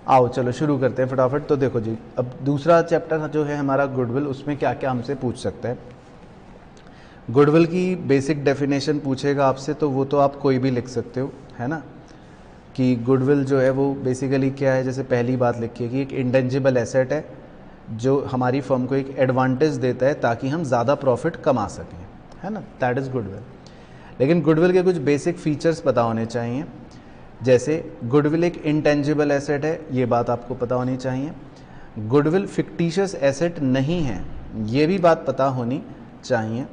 आओ चलो शुरू करते हैं फटाफट। तो देखो जी, अब दूसरा चैप्टर जो है हमारा गुडविल, उसमें क्या क्या हमसे पूछ सकता है। गुडविल की बेसिक डेफिनेशन पूछेगा आपसे, तो वो तो आप कोई भी लिख सकते हो, है ना, कि गुडविल जो है वो बेसिकली क्या है। जैसे पहली बात लिखिए कि एक इंटेंजिबल एसेट है जो हमारी फर्म को एक एडवांटेज देता है ताकि हम ज़्यादा प्रॉफिट कमा सकें, है ना, दैट इज़ गुडविल। लेकिन गुडविल के कुछ बेसिक फीचर्स पता होने चाहिए। जैसे गुडविल एक इंटेंजिबल एसेट है, ये बात आपको पता होनी चाहिए। गुडविल फिक्टिशियस एसेट नहीं है, ये भी बात पता होनी चाहिए।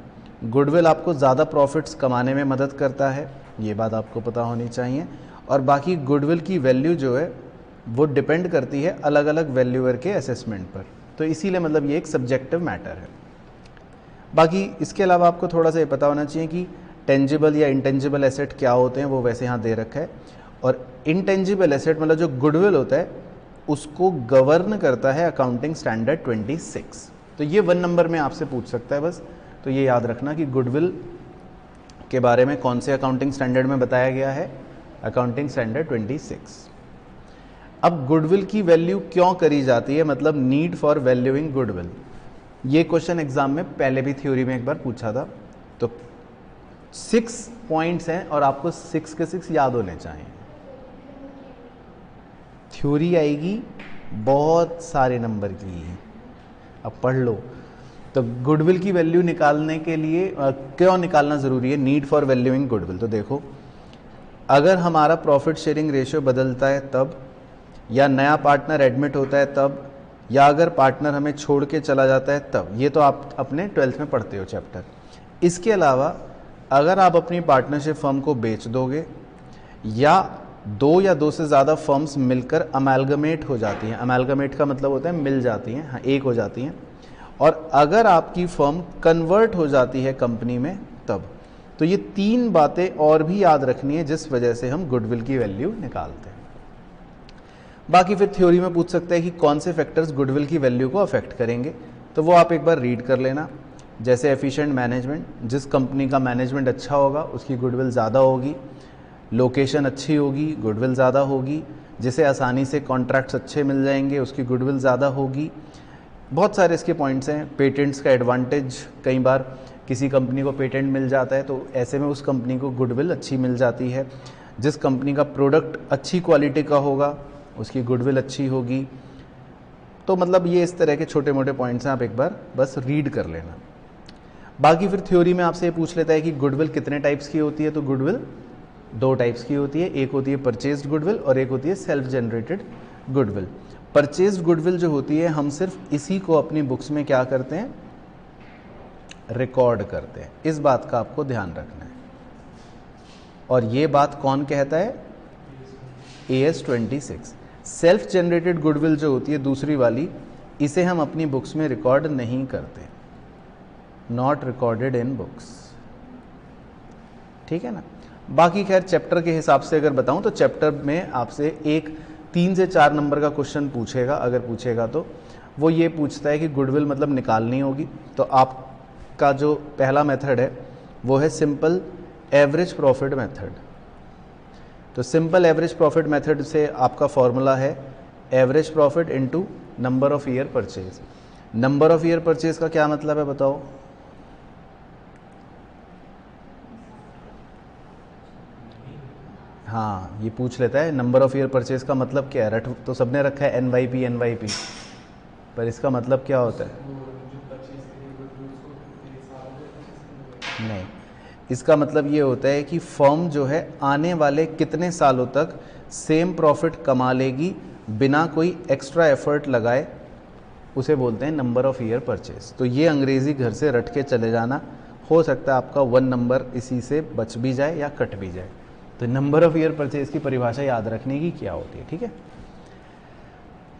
गुडविल आपको ज़्यादा प्रॉफिट्स कमाने में मदद करता है, ये बात आपको पता होनी चाहिए। और बाकी गुडविल की वैल्यू जो है वो डिपेंड करती है अलग अलग वैल्यूअर के असेसमेंट पर, तो इसीलिए मतलब ये एक सब्जेक्टिव मैटर है। बाकी इसके अलावा आपको थोड़ा सा ये पता होना चाहिए कि टेंजिबल या इंटेंजिबल एसेट क्या होते हैं, वो वैसे यहाँ दे रखा है। और इंटेंजिबल एसेट मतलब जो गुडविल होता है उसको गवर्न करता है अकाउंटिंग स्टैंडर्ड 26। तो ये 1 नंबर में आपसे पूछ सकता है बस। तो ये याद रखना कि गुडविल के बारे में कौन से अकाउंटिंग स्टैंडर्ड में बताया गया है, अकाउंटिंग स्टैंडर्ड 26। अब गुडविल की वैल्यू क्यों करी जाती है, मतलब नीड फॉर वैल्यूइंग गुडविल। ये क्वेश्चन एग्जाम में पहले भी थ्योरी में एक बार पूछा था। तो 6 पॉइंट्स हैं और आपको 6 के 6 याद होने चाहिए। थ्योरी आएगी बहुत सारे नंबर की, अब पढ़ लो। तो गुडविल की वैल्यू निकालने के लिए क्यों निकालना ज़रूरी है, नीड फॉर वैल्यूइंग गुडविल। तो देखो, अगर हमारा प्रॉफिट शेयरिंग रेशियो बदलता है तब, या नया पार्टनर एडमिट होता है तब, या अगर पार्टनर हमें छोड़ के चला जाता है तब। ये तो आप अपने 12th में पढ़ते हो चैप्टर। इसके अलावा अगर आप अपनी पार्टनरशिप फर्म को बेच दोगे, या 2 या 2 से ज़्यादा फर्म्स मिलकर अमेलगमेट हो जाती हैं, अमेलगमेट का मतलब होता है मिल जाती हैं, हाँ, एक हो जाती हैं, और अगर आपकी फर्म कन्वर्ट हो जाती है कंपनी में तब। तो ये 3 बातें और भी याद रखनी है जिस वजह से हम गुडविल की वैल्यू निकालते हैं। बाकी फिर थ्योरी में पूछ सकते हैं कि कौन से फैक्टर्स गुडविल की वैल्यू को अफेक्ट करेंगे, तो वो आप एक बार रीड कर लेना। जैसे एफिशिएंट मैनेजमेंट, जिस कंपनी का मैनेजमेंट अच्छा होगा उसकी गुडविल ज़्यादा होगी। लोकेशन अच्छी होगी, गुडविल ज़्यादा होगी। जिसे आसानी से कॉन्ट्रैक्ट्स अच्छे मिल जाएंगे उसकी गुडविल ज़्यादा होगी। बहुत सारे इसके पॉइंट्स हैं। पेटेंट्स का एडवांटेज, कई बार किसी कंपनी को पेटेंट मिल जाता है तो ऐसे में उस कंपनी को गुडविल अच्छी मिल जाती है। जिस कंपनी का प्रोडक्ट अच्छी क्वालिटी का होगा उसकी गुडविल अच्छी होगी। तो मतलब ये इस तरह के छोटे मोटे पॉइंट्स हैं, आप एक बार बस रीड कर लेना। बाकी फिर थ्योरी में आपसे ये पूछ लेता है कि गुडविल कितने टाइप्स की होती है, तो गुडविल 2 टाइप्स की होती है। एक होती है परचेज्ड गुडविल और एक होती है self generated goodwill. Purchased goodwill जो होती है, हम सिर्फ इसी को अपनी बुक्स में क्या करते हैं, रिकॉर्ड करते हैं। इस बात का आपको ध्यान रखना है। और ये बात कौन कहता है, AS 26। सेल्फ जनरेटेड गुडविल जो होती है दूसरी वाली, इसे हम अपनी बुक्स में रिकॉर्ड नहीं करते, नॉट रिकॉर्डेड इन बुक्स, ठीक है ना। बाकी खैर चैप्टर के हिसाब से अगर बताऊं तो चैप्टर में आपसे एक 3 से 4 नंबर का क्वेश्चन पूछेगा, अगर पूछेगा तो वो ये पूछता है कि गुडविल मतलब निकालनी होगी। तो आपका जो पहला मेथड है वो है सिंपल एवरेज प्रॉफिट मेथड। तो सिंपल एवरेज प्रॉफिट मेथड से आपका फॉर्मूला है average profit into number of year purchase. Number of year purchase का क्या मतलब है बताओ, हाँ ये पूछ लेता है नंबर ऑफ ईयर परचेज का मतलब क्या है। रट तो सबने रखा है NYP NYP, पर इसका मतलब क्या होता है, नहीं, इसका मतलब ये होता है कि फर्म जो है आने वाले कितने सालों तक सेम प्रॉफिट कमा लेगी बिना कोई एक्स्ट्रा एफर्ट लगाए, उसे बोलते हैं नंबर ऑफ ईयर परचेज। तो ये अंग्रेज़ी घर से रट के चले जाना, हो सकता है आपका 1 नंबर इसी से बच भी जाए या कट भी जाए। तो नंबर ऑफ ईयर परचेज की परिभाषा याद रखने की क्या होती है, ठीक है।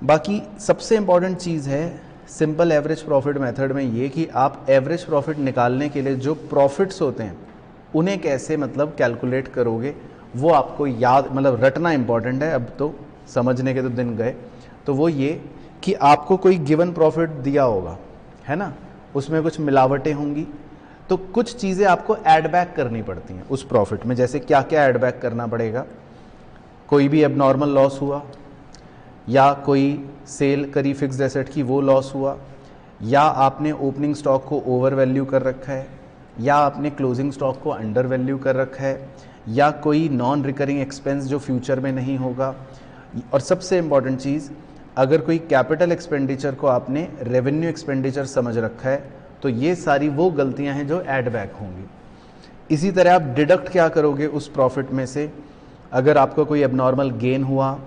बाकी सबसे इंपॉर्टेंट चीज़ है सिंपल एवरेज प्रॉफिट मेथड में ये कि आप एवरेज प्रॉफिट निकालने के लिए जो प्रॉफिट्स होते हैं उन्हें कैसे मतलब कैलकुलेट करोगे, वो आपको याद मतलब रटना इंपॉर्टेंट है। अब तो समझने के तो दिन गए। तो वो ये कि आपको कोई गिवन प्रॉफिट दिया होगा, है ना, उसमें कुछ मिलावटें होंगी, तो कुछ चीज़ें आपको ऐड बैक करनी पड़ती हैं उस प्रॉफिट में। जैसे क्या क्या ऐड बैक करना पड़ेगा, कोई भी एबनॉर्मल लॉस हुआ, या कोई सेल करी फिक्स्ड एसेट की वो लॉस हुआ, या आपने ओपनिंग स्टॉक को ओवर वैल्यू कर रखा है, या आपने क्लोजिंग स्टॉक को अंडर वैल्यू कर रखा है, या कोई नॉन रिकरिंग एक्सपेंस जो फ्यूचर में नहीं होगा, और सबसे इम्पॉर्टेंट चीज़, अगर कोई कैपिटल एक्सपेंडिचर को आपने रेवेन्यू एक्सपेंडिचर समझ रखा है तो ये सारी वो गलतियां हैं जो ऐड बैक होंगी। इसी तरह आप डिडक्ट क्या करोगे उस प्रॉफिट में से, अगर आपका कोई एबनॉर्मल गेन हुआ,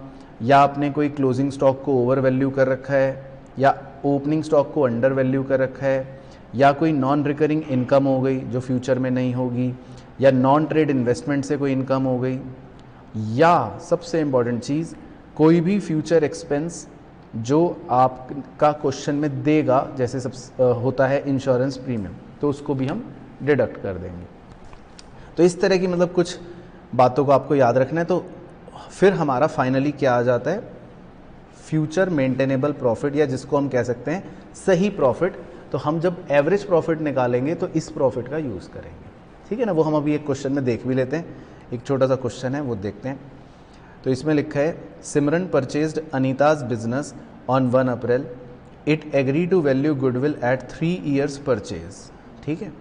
या आपने कोई क्लोजिंग स्टॉक को ओवर वैल्यू कर रखा है, या ओपनिंग स्टॉक को अंडर वैल्यू कर रखा है, या कोई नॉन रिकरिंग इनकम हो गई जो फ्यूचर में नहीं होगी, या नॉन ट्रेड इन्वेस्टमेंट से कोई इनकम हो गई, या सबसे इम्पॉर्टेंट चीज़ कोई भी फ्यूचर एक्सपेंस जो आपका क्वेश्चन में देगा, जैसे सब होता है इंश्योरेंस प्रीमियम, तो उसको भी हम डिडक्ट कर देंगे। तो इस तरह की मतलब कुछ बातों को आपको याद रखना है। तो फिर हमारा फाइनली क्या आ जाता है, फ्यूचर मेंटेनेबल प्रॉफिट, या जिसको हम कह सकते हैं सही प्रॉफिट। तो हम जब एवरेज प्रॉफिट निकालेंगे तो इस प्रॉफिट का यूज़ करेंगे, ठीक है ना। वो हम अभी एक क्वेश्चन में देख भी लेते हैं, एक छोटा सा क्वेश्चन है वो देखते हैं। तो इसमें लिखा है Simran purchased Anita's business on 1 April, it agree to value goodwill at 3 years purchase, ठीक है।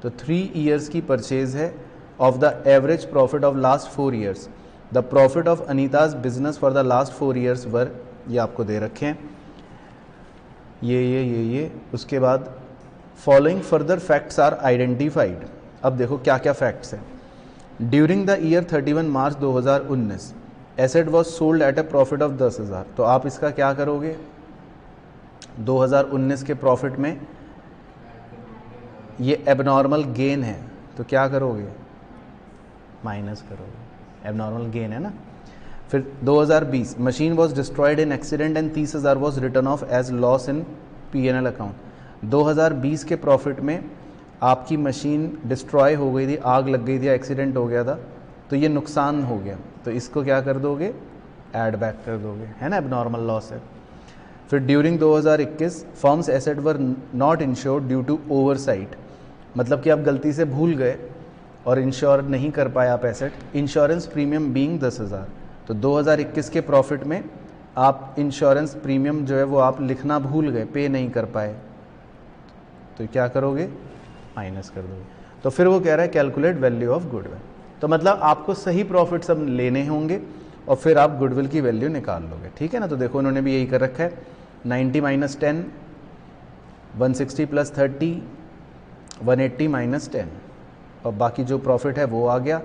तो 3 ईयर्स की परचेज है of the average profit of last 4 years, the profit of Anita's business for the last 4 years were, ये आपको दे रखे हैं ये। उसके बाद following further facts are identified. अब देखो क्या क्या फैक्ट्स हैं। During the year 31 March 2019 asset was sold at a profit of 10,000। तो आप इसका क्या करोगे, 2019 के प्रॉफिट में ये एबनॉर्मल गेन है तो क्या करोगे, माइनस करोगे, एबनॉर्मल गेन है ना। फिर 2020 machine was destroyed in accident and 30,000 was return of as loss in P&L account. 2020 के प्रॉफिट में आपकी मशीन डिस्ट्रॉय हो गई थी, आग लग गई थी, एक्सीडेंट हो गया था, तो ये नुकसान हो गया, तो इसको क्या कर दोगे, ऐड बैक कर दोगे, है ना, एबनॉर्मल लॉस है। फिर during 2021 firms asset were not insured due to oversight, मतलब कि आप गलती से भूल गए और इंश्योर नहीं कर पाए आप एसेट, इंश्योरेंस प्रीमियम बीइंग 10,000। तो 2021 के प्रॉफिट में आप इंश्योरेंस प्रीमियम जो है वो आप लिखना भूल गए, पे नहीं कर पाए, तो क्या करोगे, माइनस कर दोगे। तो फिर वो कह रहा है कैलकुलेट वैल्यू ऑफ गुडविल। तो मतलब आपको सही प्रॉफिट सब लेने होंगे और फिर आप गुडविल की वैल्यू निकाल लोगे, ठीक है ना। तो देखो उन्होंने भी यही कर रखा है, 90 - 10, 160 + 30, 180 - 10, और बाकी जो प्रॉफिट है वो आ गया।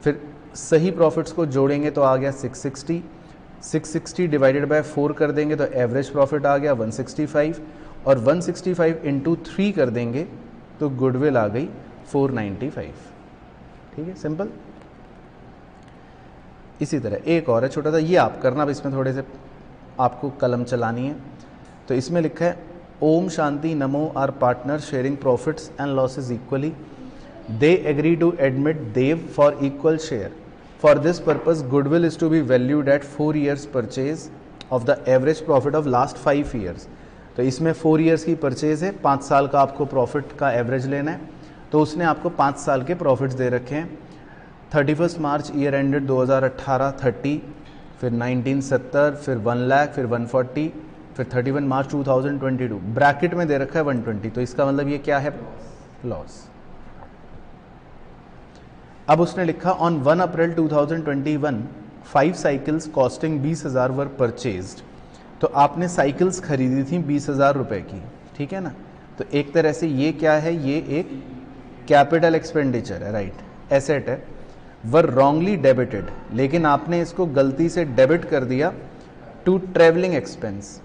फिर सही प्रॉफिट्स को जोड़ेंगे तो आ गया 660, 660 डिवाइडेड बाय 4 कर देंगे तो एवरेज प्रॉफिट आ गया 165, और 165 × 3 कर देंगे तो गुडविल आ गई 495, ठीक है, सिंपल। इसी तरह एक और है छोटा सा, ये आप करना, अब इसमें थोड़े से आपको कलम चलानी है। तो इसमें लिखा है Om Shanti Namo are partner sharing profits and losses equally, they agree to admit Dev for equal share, for this purpose goodwill is to be valued at 4 years purchase of the average profit of last 5 years. तो इसमें 4 years की purchase है, 5 साल का आपको profit का average लेना है, तो उसने आपको 5 साल के प्रॉफिट्स दे रखे हैं। 31 मार्च ईयर एंडेड 2018 30, फिर 1970, फिर 1 लाख, फिर 140, फिर 31 मार्च 2022, ब्रैकेट में दे रखा है 120, तो इसका मतलब ये क्या है, लॉस। अब उसने लिखा on 1 April 2021 5 cycles costing 20,000 were purchased. तो आपने साइकिल्स खरीदी थी 20,000 रुपये की, ठीक है ना। तो एक तरह से ये क्या है, ये एक कैपिटल एक्सपेंडिचर है, राइट, एसेट है, वर रॉन्गली डेबिटेड, लेकिन आपने इसको गलती से डेबिट कर दिया टू ट्रेवलिंग एक्सपेंस।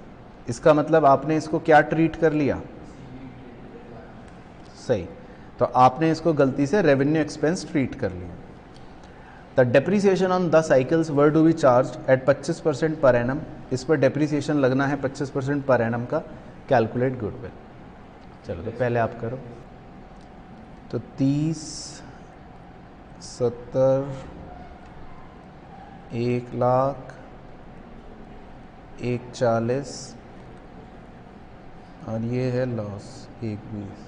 इसका मतलब आपने इसको क्या ट्रीट कर लिया, सही, तो आपने इसको गलती से रेवेन्यू एक्सपेंस ट्रीट कर लिया। The depreciation on the cycles were to be charge at 25% per annum, इस पर डेप्रीसिएशन लगना है 25% पर एनम का, कैलकुलेट गुडविल। चलो तो पहले आप करो, तो 30, 70, 1 लाख, 140, और ये है लॉस 120।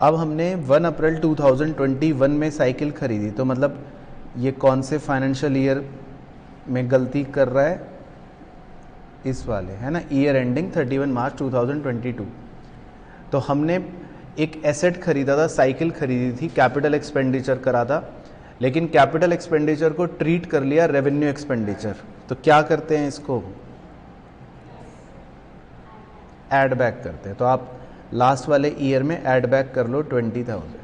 अब हमने 1 अप्रैल 2021 में साइकिल खरीदी, तो मतलब ये कौन से फाइनेंशियल ईयर में गलती कर रहा है, इस वाले, है ना, ईयर एंडिंग 31 मार्च 2022। तो हमने एक एसेट खरीदा था, साइकिल खरीदी थी, कैपिटल एक्सपेंडिचर करा था, लेकिन कैपिटल एक्सपेंडिचर को ट्रीट कर लिया रेवेन्यू एक्सपेंडिचर। तो क्या करते हैं, इसको ऐड बैक करते हैं। तो आप लास्ट वाले ईयर में ऐड बैक कर लो 20,000।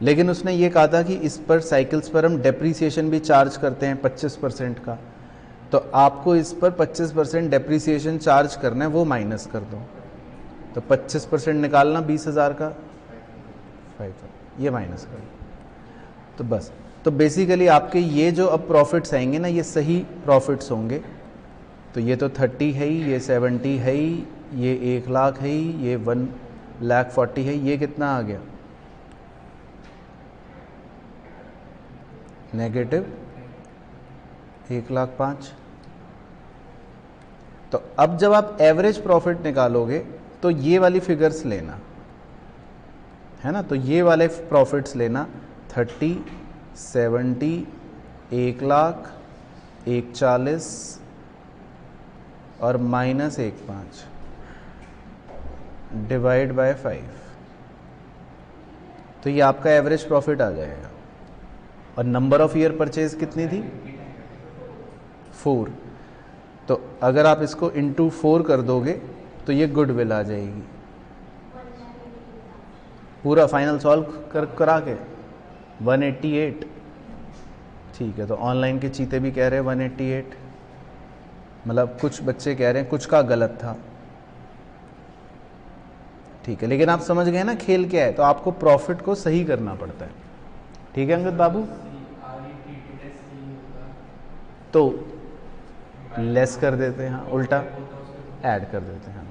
लेकिन उसने ये कहा था कि इस पर साइकिल्स पर हम डेप्रीसिएशन भी चार्ज करते हैं 25% का, तो आपको इस पर 25% डेप्रीसिएशन चार्ज करना है, वो माइनस कर दो। तो 25% निकालना 20,000 का 5,000, ये माइनस कर दो। तो बस, तो बेसिकली आपके ये जो अब प्रॉफिट्स आएंगे ना, ये सही प्रॉफिट्स होंगे। तो ये तो 30 है ही, ये 70 है ही, ये 1 लाख है ही, ये 1,40,000 है। ये कितना आ गया, नेगेटिव 1,05,000। तो अब जब आप एवरेज प्रॉफिट निकालोगे तो ये वाली फिगर्स लेना, है ना, तो ये वाले प्रॉफिट्स लेना 30, 70, 1,00,000, 1,40,000 और -1,5 डिवाइड बाय 5। तो ये आपका एवरेज प्रॉफिट आ जाएगा। और नंबर ऑफ ईयर परचेज कितनी थी, 4। तो अगर आप इसको इंटू 4 कर दोगे तो ये गुडविल आ जाएगी। पूरा फाइनल सॉल्व करा के 188। ठीक है, तो ऑनलाइन के चीते भी कह रहे हैं 188, मतलब कुछ बच्चे कह रहे हैं कुछ का गलत था। ठीक है, लेकिन आप समझ गए ना खेल क्या है। तो आपको प्रॉफिट को सही करना पड़ता है। ठीक है अंगद बाबू, तो लेस कर देते हैं, हाँ, उल्टा ऐड कर देते हैं,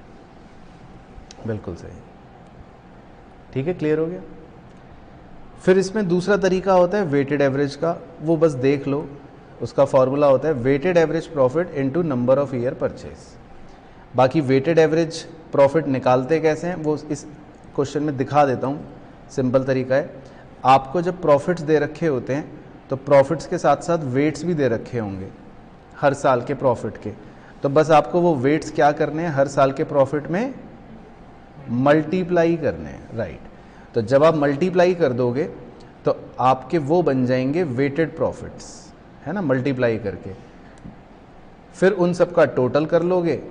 बिल्कुल सही। ठीक है, क्लियर हो गया। फिर इसमें दूसरा तरीका होता है वेटेड एवरेज का, वो बस देख लो। उसका फॉर्मूला होता है weighted average profit into number of year purchase. बाकी वेटेड एवरेज प्रॉफिट निकालते कैसे हैं वो इस क्वेश्चन में दिखा देता हूँ। सिंपल तरीका है, आपको जब प्रॉफिट्स दे रखे होते हैं तो प्रॉफिट्स के साथ साथ वेट्स भी दे रखे होंगे हर साल के प्रॉफिट के। तो बस आपको वो वेट्स क्या करने हैं, हर साल के प्रॉफिट में मल्टीप्लाई करने हैं, राइट। तो जब आप मल्टीप्लाई कर दोगे तो आपके वो बन जाएंगे वेटेड प्रॉफिट्स, है ना, मल्टीप्लाई करके। फिर उन सब का टोटल कर लोगे,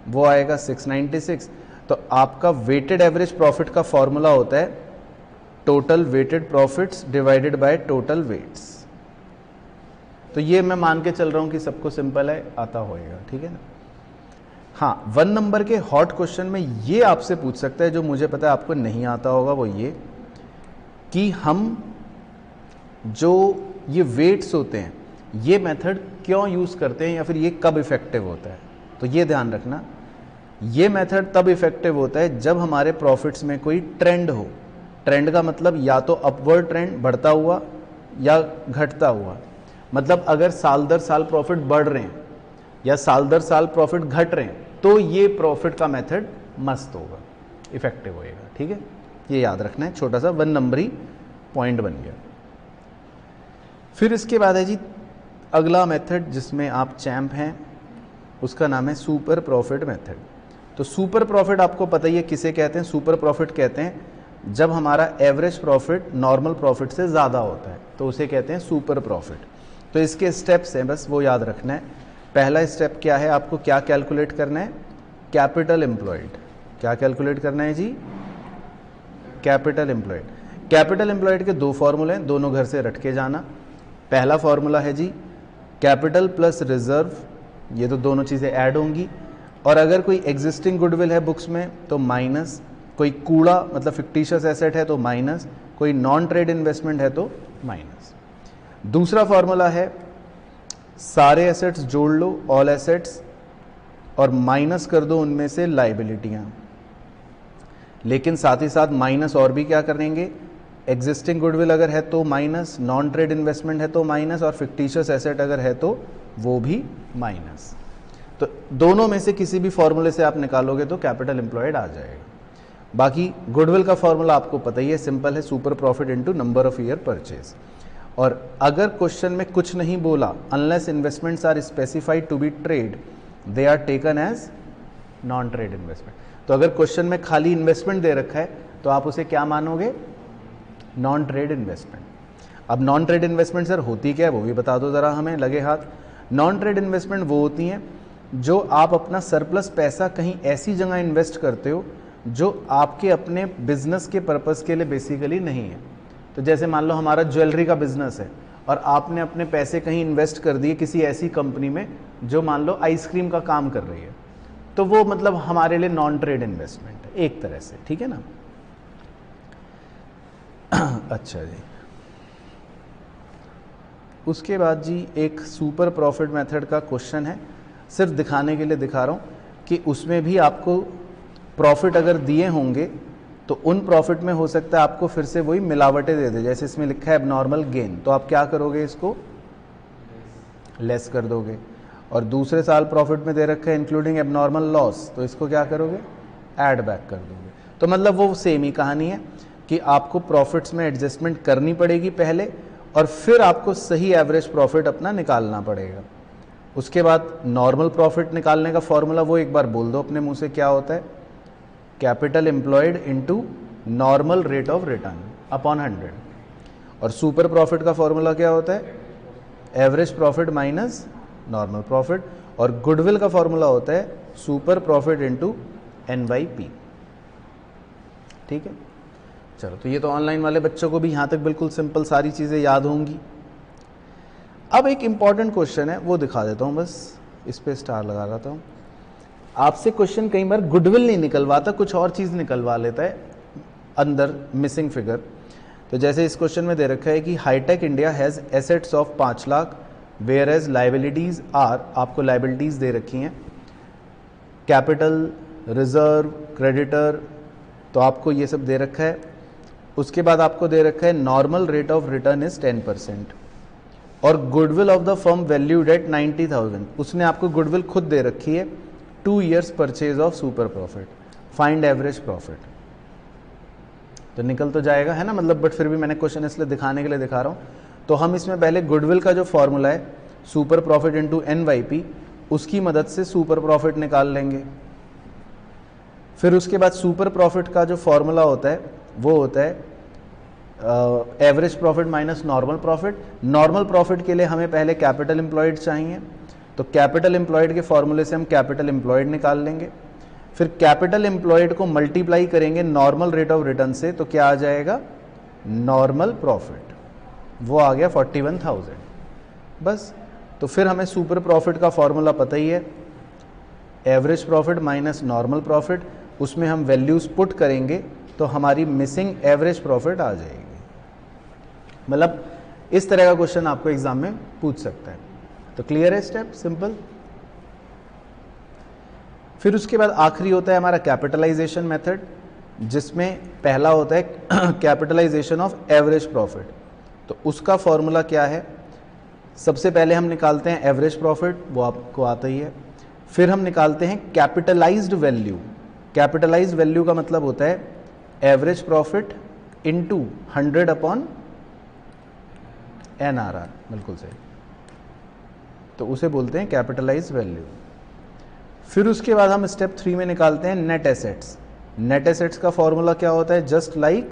वो आएगा 696। तो आपका वेटेड एवरेज प्रॉफिट का फॉर्मूला होता है total weighted profits divided by total weights. तो ये मैं मान के चल रहा हूं कि सबको सिंपल है, आता होएगा, ठीक है ना। हाँ, 1 नंबर के हॉट क्वेश्चन में ये आपसे पूछ सकता है, जो मुझे पता है आपको नहीं आता होगा, वो ये कि हम जो ये वेट्स होते हैं ये मेथड क्यों यूज़ करते हैं या फिर ये कब इफेक्टिव होता है। तो ये ध्यान रखना, ये मेथड तब इफेक्टिव होता है जब हमारे प्रॉफिट्स में कोई ट्रेंड हो। ट्रेंड का मतलब या तो अपवर्ड ट्रेंड बढ़ता हुआ या घटता हुआ। मतलब अगर साल दर साल प्रॉफिट बढ़ रहे हैं या साल दर साल प्रॉफिट घट रहे हैं तो ये प्रॉफिट का मेथड मस्त होगा, इफेक्टिव होएगा। ठीक है, ये याद रखना है, छोटा सा 1 नंबरी पॉइंट बन गया। फिर इसके बाद है जी अगला मेथड जिसमें आप चैंप हैं, उसका नाम है सुपर प्रॉफिट मेथड। तो सुपर प्रॉफिट आपको पता ही है किसे कहते हैं। सुपर प्रॉफिट कहते हैं जब हमारा एवरेज प्रॉफिट नॉर्मल प्रॉफिट से ज़्यादा होता है, तो उसे कहते हैं सुपर प्रॉफिट। तो इसके स्टेप्स हैं, बस वो याद रखना है। पहला स्टेप क्या है, आपको क्या कैलकुलेट करना है, कैपिटल एम्प्लॉयड। क्या कैलकुलेट करना है जी, कैपिटल एम्प्लॉयड। कैपिटल एम्प्लॉयड के 2 फॉर्मूले हैं, दोनों घर से रट के जाना। पहला फॉर्मूला है जी कैपिटल प्लस रिजर्व, ये तो दोनों चीज़ें ऐड होंगी। और अगर कोई एग्जिस्टिंग गुडविल है बुक्स में तो माइनस, कोई कूड़ा मतलब फिक्टिशियस एसेट है तो माइनस, कोई नॉन ट्रेड इन्वेस्टमेंट है तो माइनस। दूसरा फॉर्मूला है सारे एसेट्स जोड़ लो, ऑल एसेट्स, और माइनस कर दो उनमें से लाइबिलिटियां। लेकिन साथ ही साथ माइनस और भी क्या करेंगे, एग्जिस्टिंग गुडविल अगर है तो माइनस, नॉन ट्रेड इन्वेस्टमेंट है तो माइनस, और फिक्टिशियस एसेट अगर है तो वो भी माइनस। तो दोनों में से किसी भी फॉर्मूले से आप निकालोगे तो कैपिटल एम्प्लॉयड आ जाएगा। बाकी गुडविल का फॉर्मूला आपको पता ही है, सिंपल है, super profit into number of year purchase. और अगर क्वेश्चन में कुछ नहीं बोला, unless investments are specified to be trade, they are taken as non trade investment. तो अगर क्वेश्चन में खाली इन्वेस्टमेंट दे रखा है तो आप उसे क्या मानोगे? Non trade investment. अब नॉन ट्रेड इन्वेस्टमेंट सर होती क्या है वो भी बता दो ज़रा हमें, लगे हाथ। नॉन ट्रेड इन्वेस्टमेंट वो होती हैं जो आप अपना सरप्लस पैसा कहीं ऐसी जगह इन्वेस्ट करते हो जो आपके अपने बिजनेस के पर्पस के लिए बेसिकली नहीं है। तो जैसे मान लो हमारा ज्वेलरी का बिजनेस है और आपने अपने पैसे कहीं इन्वेस्ट कर दिए किसी ऐसी कंपनी में जो मान लो आइसक्रीम का काम कर रही है, तो वो मतलब हमारे लिए नॉन ट्रेड इन्वेस्टमेंट है एक तरह से, ठीक है ना। अच्छा जी, उसके बाद जी एक सुपर प्रॉफिट मेथड का क्वेश्चन है, सिर्फ दिखाने के लिए दिखा रहा हूँ कि उसमें भी आपको प्रॉफिट अगर दिए होंगे तो उन प्रॉफिट में हो सकता है आपको फिर से वही मिलावटें दे दे। जैसे इसमें लिखा है एबनॉर्मल गेन, तो आप क्या करोगे? इसको लेस कर दोगे। और दूसरे साल प्रॉफिट में दे रखा है इंक्लूडिंग एबनॉर्मल लॉस, तो इसको क्या करोगे? ऐड बैक कर दोगे। तो मतलब वो सेम ही कहानी है कि आपको प्रॉफिट्स में एडजस्टमेंट करनी पड़ेगी पहले और फिर आपको सही एवरेज प्रॉफिट अपना निकालना पड़ेगा। उसके बाद नॉर्मल प्रॉफिट निकालने का फॉर्मूला वो एक बार बोल दो अपने मुंह से, क्या होता है? Capital employed into normal rate of return upon 100। और सुपर प्रॉफिट का फॉर्मूला क्या होता है? Average profit minus normal profit. और गुडविल का फॉर्मूला होता है सुपर प्रॉफिट इनटू NYP। ठीक है, चलो, तो ये तो ऑनलाइन वाले बच्चों को भी यहाँ तक बिल्कुल सिंपल सारी चीज़ें याद होंगी। अब एक इम्पॉर्टेंट क्वेश्चन है वो दिखा देता हूँ, बस इस पे स्टार लगा रहा हूँ। आपसे क्वेश्चन कई बार गुडविल नहीं निकलवाता, कुछ और चीज़ निकलवा लेता है अंदर, मिसिंग फिगर। तो जैसे इस क्वेश्चन में दे रखा है कि hitech India has assets of 5 lakh whereas liabilities are, आपको लाइबिलिटीज़ दे रखी हैं, कैपिटल, रिजर्व, क्रेडिटर, तो आपको ये सब दे रखा है। उसके बाद आपको दे रखा है normal rate of return is 10% और goodwill of the firm valued at 90,000। उसने आपको गुडविल खुद दे रखी है 2 years purchase of super profit, find average profit. तो निकल तो जाएगा, है ना, मतलब, बट फिर भी मैंने क्वेश्चन इसलिए दिखाने के लिए दिखा रहा हूँ। तो हम इसमें पहले गुडविल का जो फॉर्मूला है सुपर प्रॉफिट इनटू NYP, उसकी मदद से सुपर प्रॉफिट निकाल लेंगे। फिर उसके बाद सुपर प्रॉफिट का जो फॉर्मूला होता है वो होता है average profit minus normal profit. Normal profit के लिए हमें पहले कैपिटल एम्प्लॉयड चाहिए, तो कैपिटल एम्प्लॉयड के फॉर्मूले से हम कैपिटल एम्प्लॉयड निकाल लेंगे। फिर कैपिटल एम्प्लॉयड को मल्टीप्लाई करेंगे नॉर्मल रेट ऑफ रिटर्न से, तो क्या आ जाएगा? नॉर्मल प्रॉफिट, वो आ गया 41,000। बस, तो फिर हमें सुपर प्रॉफिट का फॉर्मूला पता ही है, average profit minus normal profit, उसमें हम वैल्यूज पुट करेंगे तो हमारी मिसिंग एवरेज प्रॉफिट आ जाएगी। मतलब इस तरह का क्वेश्चन आपको एग्जाम में पूछ सकता है। तो क्लियर है स्टेप, सिंपल। फिर उसके बाद आखिरी होता है हमारा कैपिटलाइजेशन मेथड, जिसमें पहला होता है कैपिटलाइजेशन ऑफ एवरेज प्रॉफिट। तो उसका फॉर्मूला क्या है? सबसे पहले हम निकालते हैं एवरेज प्रॉफिट, वो आपको आता ही है। फिर हम निकालते हैं कैपिटलाइज्ड वैल्यू। कैपिटलाइज्ड वैल्यू का मतलब होता है average profit into 100 upon NRR, बिल्कुल सही, तो उसे बोलते हैं कैपिटलाइज्ड वैल्यू। फिर उसके बाद हम स्टेप 3 में निकालते हैं नेट एसेट्स। नेट एसेट्स का फॉर्मूला क्या होता है? Just like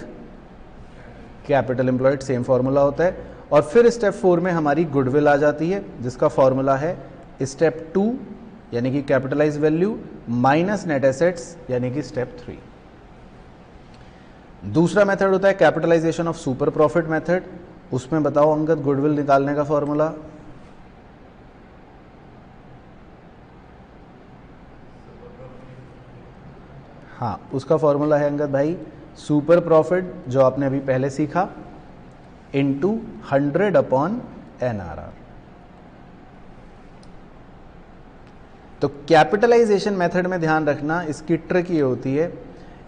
capital employed, same formula होता है। और फिर स्टेप 4 में हमारी गुडविल आ जाती है, जिसका फॉर्मूला है स्टेप 2 यानी कि capitalised value minus net assets यानी कि स्टेप 3। दूसरा मेथड होता है capitalisation of super profit method. उसमें बताओ अंगद, गुडविल निकालने का फॉर्मूला? हाँ, उसका फॉर्मूला है अंगद भाई सुपर प्रॉफिट, जो आपने अभी पहले सीखा, इनटू 100 अपॉन NRR। तो कैपिटलाइजेशन मेथड में ध्यान रखना, इसकी ट्रिक ये होती है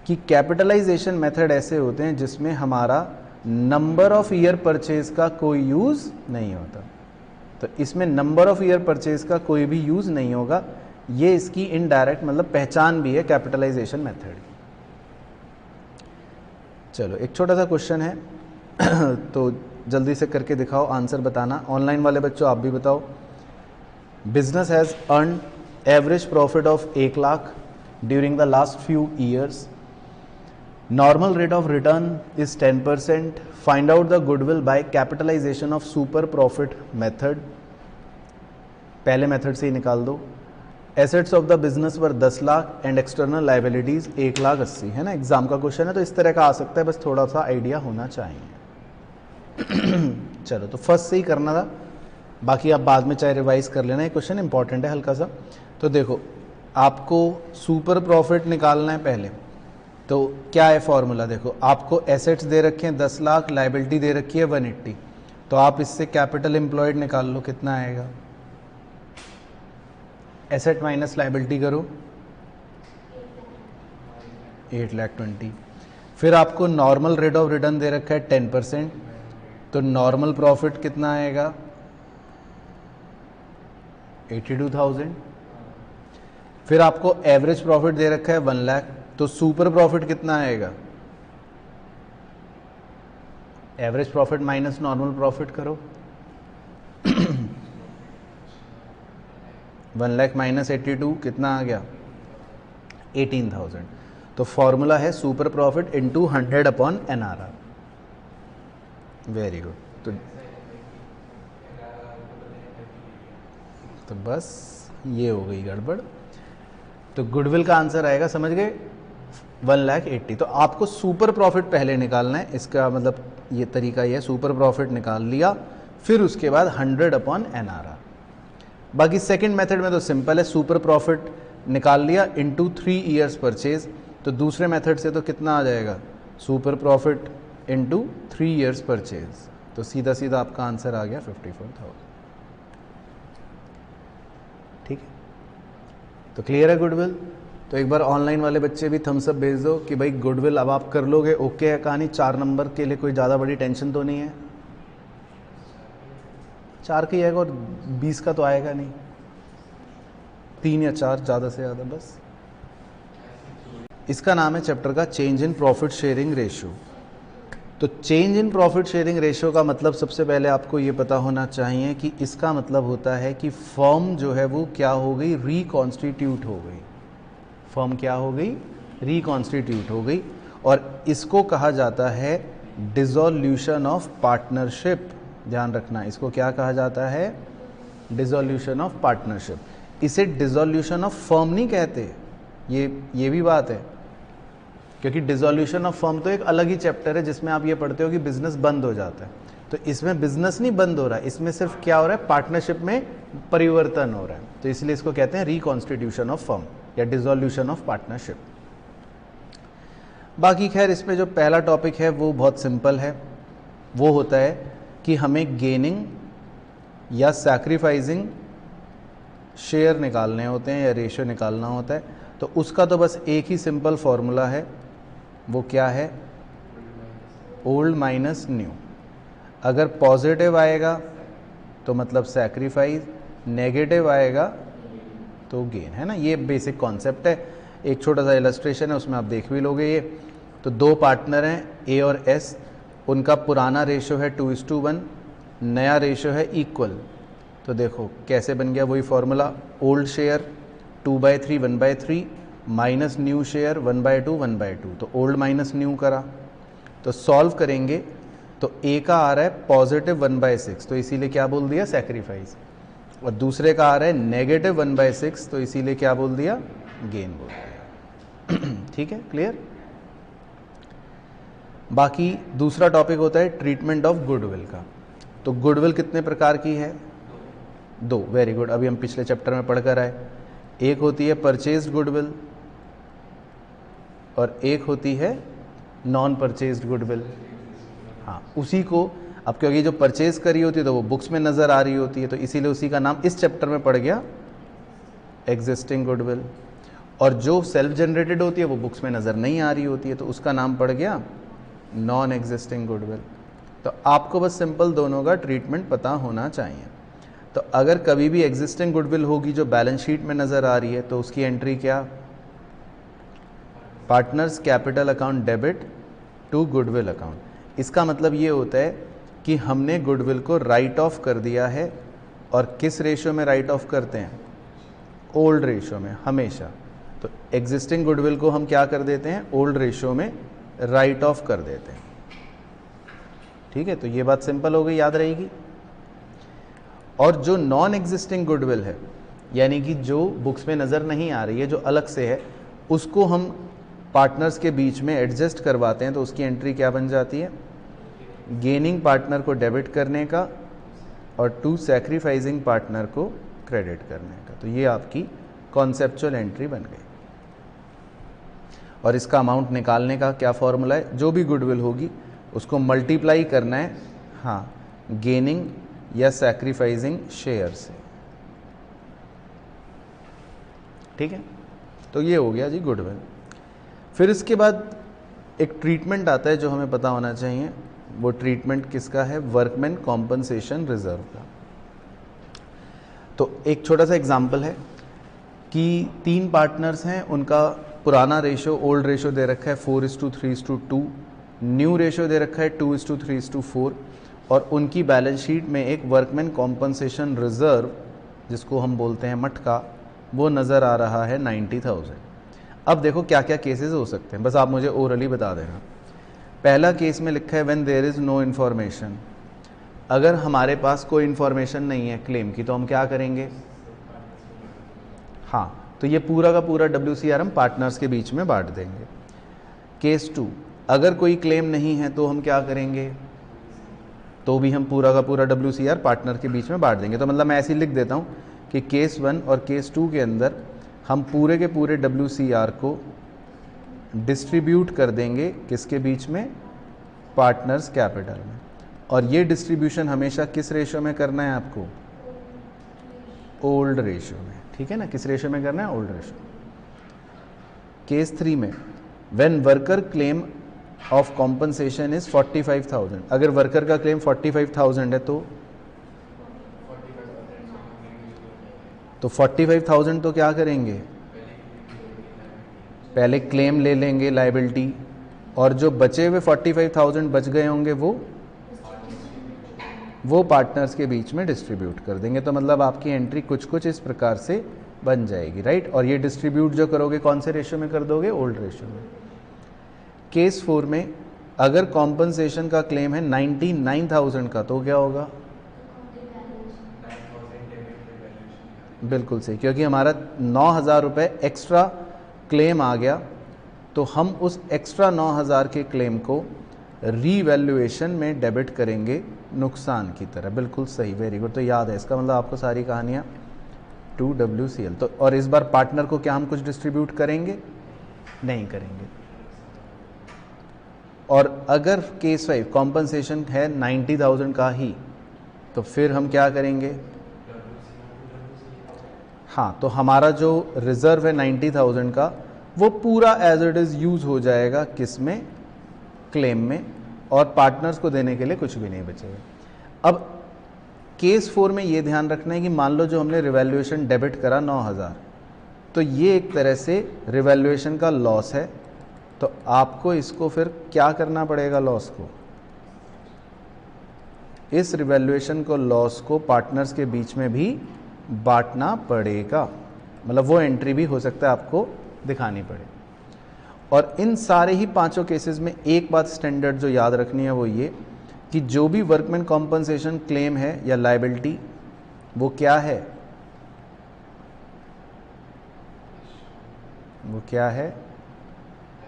कि कैपिटलाइजेशन मेथड ऐसे होते हैं जिसमें हमारा नंबर ऑफ ईयर परचेज का कोई यूज नहीं होता। तो इसमें नंबर ऑफ ईयर परचेज का कोई भी यूज नहीं होगा, ये इसकी इनडायरेक्ट मतलब पहचान भी है कैपिटलाइजेशन मेथड की। चलो एक छोटा सा क्वेश्चन है तो जल्दी से करके दिखाओ, आंसर बताना। ऑनलाइन वाले बच्चों आप भी बताओ। Business has earn average profit of 1 lakh during the last few years. Normal rate of return is 10%. Find out the goodwill by capitalisation of super profit method. पहले मेथड से ही निकाल दो। Assets of the business were 10 lakh and external liabilities 1,80,000 है ना। Exam का question है तो इस तरह का आ सकता है, बस थोड़ा सा आइडिया होना चाहिए। चलो तो फर्स्ट से ही करना था, बाकी आप बाद में चाहे रिवाइज कर लेना, ये क्वेश्चन इंपॉर्टेंट है हल्का सा। तो देखो आपको सुपर प्रॉफिट निकालना है पहले, तो क्या है फॉर्मूला। देखो आपको एसेट्स दे रखे हैं 10 लाख, लाइबिलिटी दे रखी है 180, तो आप इससे कैपिटल एम्प्लॉयड निकाल लो, कितना आएगा। एसेट माइनस लाइबिलिटी करो 8,20,000। फिर आपको नॉर्मल रेट ऑफ रिटर्न दे रखा है 10%, तो नॉर्मल प्रॉफिट कितना आएगा 82,000। फिर आपको एवरेज प्रॉफिट दे रखा है 1 लाख, तो सुपर प्रॉफिट कितना आएगा। Average profit minus normal profit करो 1 लाख माइनस 82 कितना आ गया 18,000। तो फॉर्मूला है super profit into 100/NRR। Very good. तो बस ये हो गई गड़बड़। तो गुडविल का आंसर आएगा, समझ गए, 1,80,000। तो आपको सुपर प्रॉफिट पहले निकालना है, इसका मतलब ये तरीका ये है, सुपर प्रॉफिट निकाल लिया, फिर उसके बाद 100/NRR। बाकी सेकंड मेथड में तो सिंपल है, सुपर प्रॉफिट निकाल लिया इंटू 3 ईयर्स परचेज। तो दूसरे मेथड से तो कितना आ जाएगा, super profit into 3 years purchase, तो सीधा सीधा आपका आंसर आ गया 54,000। ठीक है, तो क्लियर है गुडविल। तो एक बार ऑनलाइन वाले बच्चे भी थम्स अप भेज दो कि भाई गुडविल अब आप कर लोगे, ओके है कहानी। 4 नंबर के लिए कोई ज़्यादा बड़ी टेंशन तो नहीं है, 4 का ही आएगा और 20 का तो आएगा नहीं, 3 या 4 ज़्यादा से ज़्यादा बस। इसका नाम है चैप्टर का change in profit sharing ratio. तो change in profit sharing ratio का मतलब सबसे पहले आपको ये पता होना चाहिए कि इसका मतलब होता है कि फर्म जो है वो क्या हो गई, रिकॉन्स्टिट्यूट हो गई। फर्म क्या हो गई, रिकॉन्स्टिट्यूट हो गई, और इसको कहा जाता है डिसोल्यूशन ऑफ पार्टनरशिप। ध्यान रखना, इसको क्या कहा जाता है, डिसोल्यूशन ऑफ पार्टनरशिप। इसे डिसोल्यूशन ऑफ फर्म नहीं कहते, ये भी बात है, क्योंकि डिसोल्यूशन ऑफ फर्म तो एक अलग ही चैप्टर है जिसमें आप ये पढ़ते हो कि बिजनेस बंद हो जाता है। तो इसमें बिजनेस नहीं बंद हो रहा है, इसमें सिर्फ क्या हो रहा है, पार्टनरशिप में परिवर्तन हो रहा है। तो इसलिए इसको कहते हैं रिकॉन्स्टिट्यूशन ऑफ फर्म या डिसोल्यूशन ऑफ पार्टनरशिप। बाकी खैर इसमें जो पहला टॉपिक है वो बहुत सिंपल है, वो होता है कि हमें गेनिंग या सैक्रिफाइसिंग शेयर निकालने होते हैं या रेशियो निकालना होता है। तो उसका तो बस एक ही सिंपल फॉर्मूला है, वो क्या है, ओल्ड माइनस न्यू। अगर पॉजिटिव आएगा तो मतलब सैक्रिफाइस, नेगेटिव आएगा तो गेन, है ना। ये बेसिक कॉन्सेप्ट है। एक छोटा सा इलस्ट्रेशन है, उसमें आप देख भी लोगे ये। तो 2 पार्टनर हैं ए और एस, उनका पुराना रेशियो है 2:1, नया रेशियो है इक्वल। तो देखो कैसे बन गया, वही formula, old share 2/3 1/3 minus new share 1/2 1/2। तो ओल्ड माइनस न्यू करा, तो सॉल्व करेंगे तो ए का आ रहा है पॉजिटिव 1/6, तो इसीलिए क्या बोल दिया, सैक्रिफाइस। और दूसरे का आ रहा है नेगेटिव 1/6, तो इसीलिए क्या बोल दिया, गेन बोल दिया। ठीक है, क्लियर। बाकी दूसरा टॉपिक होता है ट्रीटमेंट ऑफ गुडविल का। तो गुडविल कितने प्रकार की है, 2। वेरी गुड, अभी हम पिछले चैप्टर में पढ़कर आए। एक होती है परचेज्ड गुडविल और एक होती है नॉन परचेज्ड गुडविल। हाँ, उसी को अब क्योंकि जो परचेज करी होती है तो वो बुक्स में नज़र आ रही होती है, तो इसीलिए उसी का नाम इस चैप्टर में पड़ गया एग्जिस्टिंग गुडविल। और जो सेल्फ जनरेटेड होती है वो बुक्स में नज़र नहीं आ रही होती है, तो उसका नाम पड़ गया नॉन एग्जिस्टिंग गुडविल। तो आपको बस सिंपल दोनों का ट्रीटमेंट पता होना चाहिए। तो अगर कभी भी एग्जिस्टिंग गुडविल होगी जो बैलेंस शीट में नज़र आ रही है, तो उसकी एंट्री क्या, partners capital account debit to goodwill account. इसका मतलब ये होता है कि हमने गुडविल को राइट ऑफ कर दिया है, और किस रेशियो में राइट ऑफ करते हैं? ओल्ड रेशियो में हमेशा। तो एग्जिस्टिंग गुडविल को हम क्या कर देते हैं? ओल्ड रेशियो में राइट ऑफ कर देते हैं। ठीक है, तो ये बात सिंपल हो गई, याद रहेगी। और जो नॉन एग्जिस्टिंग गुडविल है, यानी कि जो बुक्स में नज़र नहीं आ रही है, जो अलग से है, उसको हम पार्टनर्स के बीच में एडजस्ट करवाते हैं, तो उसकी एंट्री क्या बन जाती है? गेनिंग पार्टनर को डेबिट करने का और टू सैक्रिफाइसिंग पार्टनर को क्रेडिट करने का। तो ये आपकी कॉन्सेप्चुअल एंट्री बन गई। और इसका अमाउंट निकालने का क्या फॉर्मूला है? जो भी गुडविल होगी उसको मल्टीप्लाई करना है, हाँ, गेनिंग या सैक्रिफाइसिंग शेयर से। ठीक है, तो ये हो गया जी गुडविल। फिर इसके बाद एक ट्रीटमेंट आता है जो हमें पता होना चाहिए। वो ट्रीटमेंट किसका है? वर्कमैन कॉम्पनसेशन रिजर्व का। तो एक छोटा सा एग्जांपल है कि 3 पार्टनर्स हैं, उनका पुराना रेशो, ओल्ड रेशो दे रखा है 4:3:2, न्यू रेशो दे रखा है 2:3:4, और उनकी बैलेंस शीट में एक वर्कमैन कॉम्पनसेशन रिजर्व, जिसको हम बोलते हैं मटका, वो नज़र आ रहा है 90,000। अब देखो क्या क्या केसेस हो सकते हैं, बस आप मुझे ओरली बता देना। पहला केस में लिखा है when there is no information. अगर हमारे पास कोई इन्फॉर्मेशन नहीं है क्लेम की, तो हम क्या करेंगे? हाँ, तो ये पूरा का पूरा WCR हम पार्टनर्स के बीच में बांट देंगे। केस 2, अगर कोई क्लेम नहीं है तो हम क्या करेंगे? तो भी हम पूरा का पूरा WCR पार्टनर के बीच में बांट देंगे। तो मतलब मैं ऐसे ही लिख देता हूँ कि केस 1 और केस 2 के अंदर हम पूरे के पूरे WCR को डिस्ट्रीब्यूट कर देंगे किसके बीच में? पार्टनर्स कैपिटल में। और ये डिस्ट्रीब्यूशन हमेशा किस रेशियो में करना है आपको? ओल्ड रेशियो में। ठीक है ना, किस रेशियो में करना है? Old ratio. केस 3 में when worker claim of compensation is 45,000, अगर वर्कर का क्लेम 45,000 है तो 45,000 तो क्या करेंगे? पहले क्लेम ले लेंगे लायबिलिटी, और जो बचे हुए 45,000 बच गए होंगे वो पार्टनर्स के बीच में डिस्ट्रीब्यूट कर देंगे। तो मतलब आपकी एंट्री कुछ कुछ इस प्रकार से बन जाएगी, राइट। और ये डिस्ट्रीब्यूट जो करोगे कौन से रेशियो में कर दोगे? ओल्ड रेशियो में। केस 4 में अगर कॉम्पनसेशन का क्लेम है 99,000 का, तो क्या होगा? बिल्कुल सही, क्योंकि हमारा 9,000 रुपये एक्स्ट्रा क्लेम आ गया, तो हम उस एक्स्ट्रा 9,000 के क्लेम को रीवैल्यूएशन में डेबिट करेंगे नुकसान की तरह। बिल्कुल सही, वेरी गुड। तो याद है, इसका मतलब आपको सारी कहानियाँ 2WCL। तो और इस बार पार्टनर को क्या हम कुछ डिस्ट्रीब्यूट करेंगे? नहीं करेंगे। और अगर केस 5 कॉम्पनसेशन है 90,000 का ही, तो फिर हम क्या करेंगे? हाँ, तो हमारा जो रिजर्व है 90,000 का, वो पूरा एज इट इज़ यूज़ हो जाएगा किस में? क्लेम में, और पार्टनर्स को देने के लिए कुछ भी नहीं बचेगा। अब केस 4 में ये ध्यान रखना है कि मान लो जो हमने रिवैल्यूएशन डेबिट करा 9,000, तो ये एक तरह से रिवैल्यूएशन का लॉस है। तो आपको इसको फिर क्या करना पड़ेगा? लॉस को, इस रिवैल्यूएशन को, लॉस को पार्टनर्स के बीच में भी बांटना पड़ेगा। मतलब वो एंट्री भी हो सकता है आपको दिखानी पड़े। और इन सारे ही 5 केसेस में एक बात स्टैंडर्ड जो याद रखनी है वो ये कि जो भी वर्कमैन कॉम्पनसेशन क्लेम है या लायबिलिटी, वो क्या है? वो क्या है?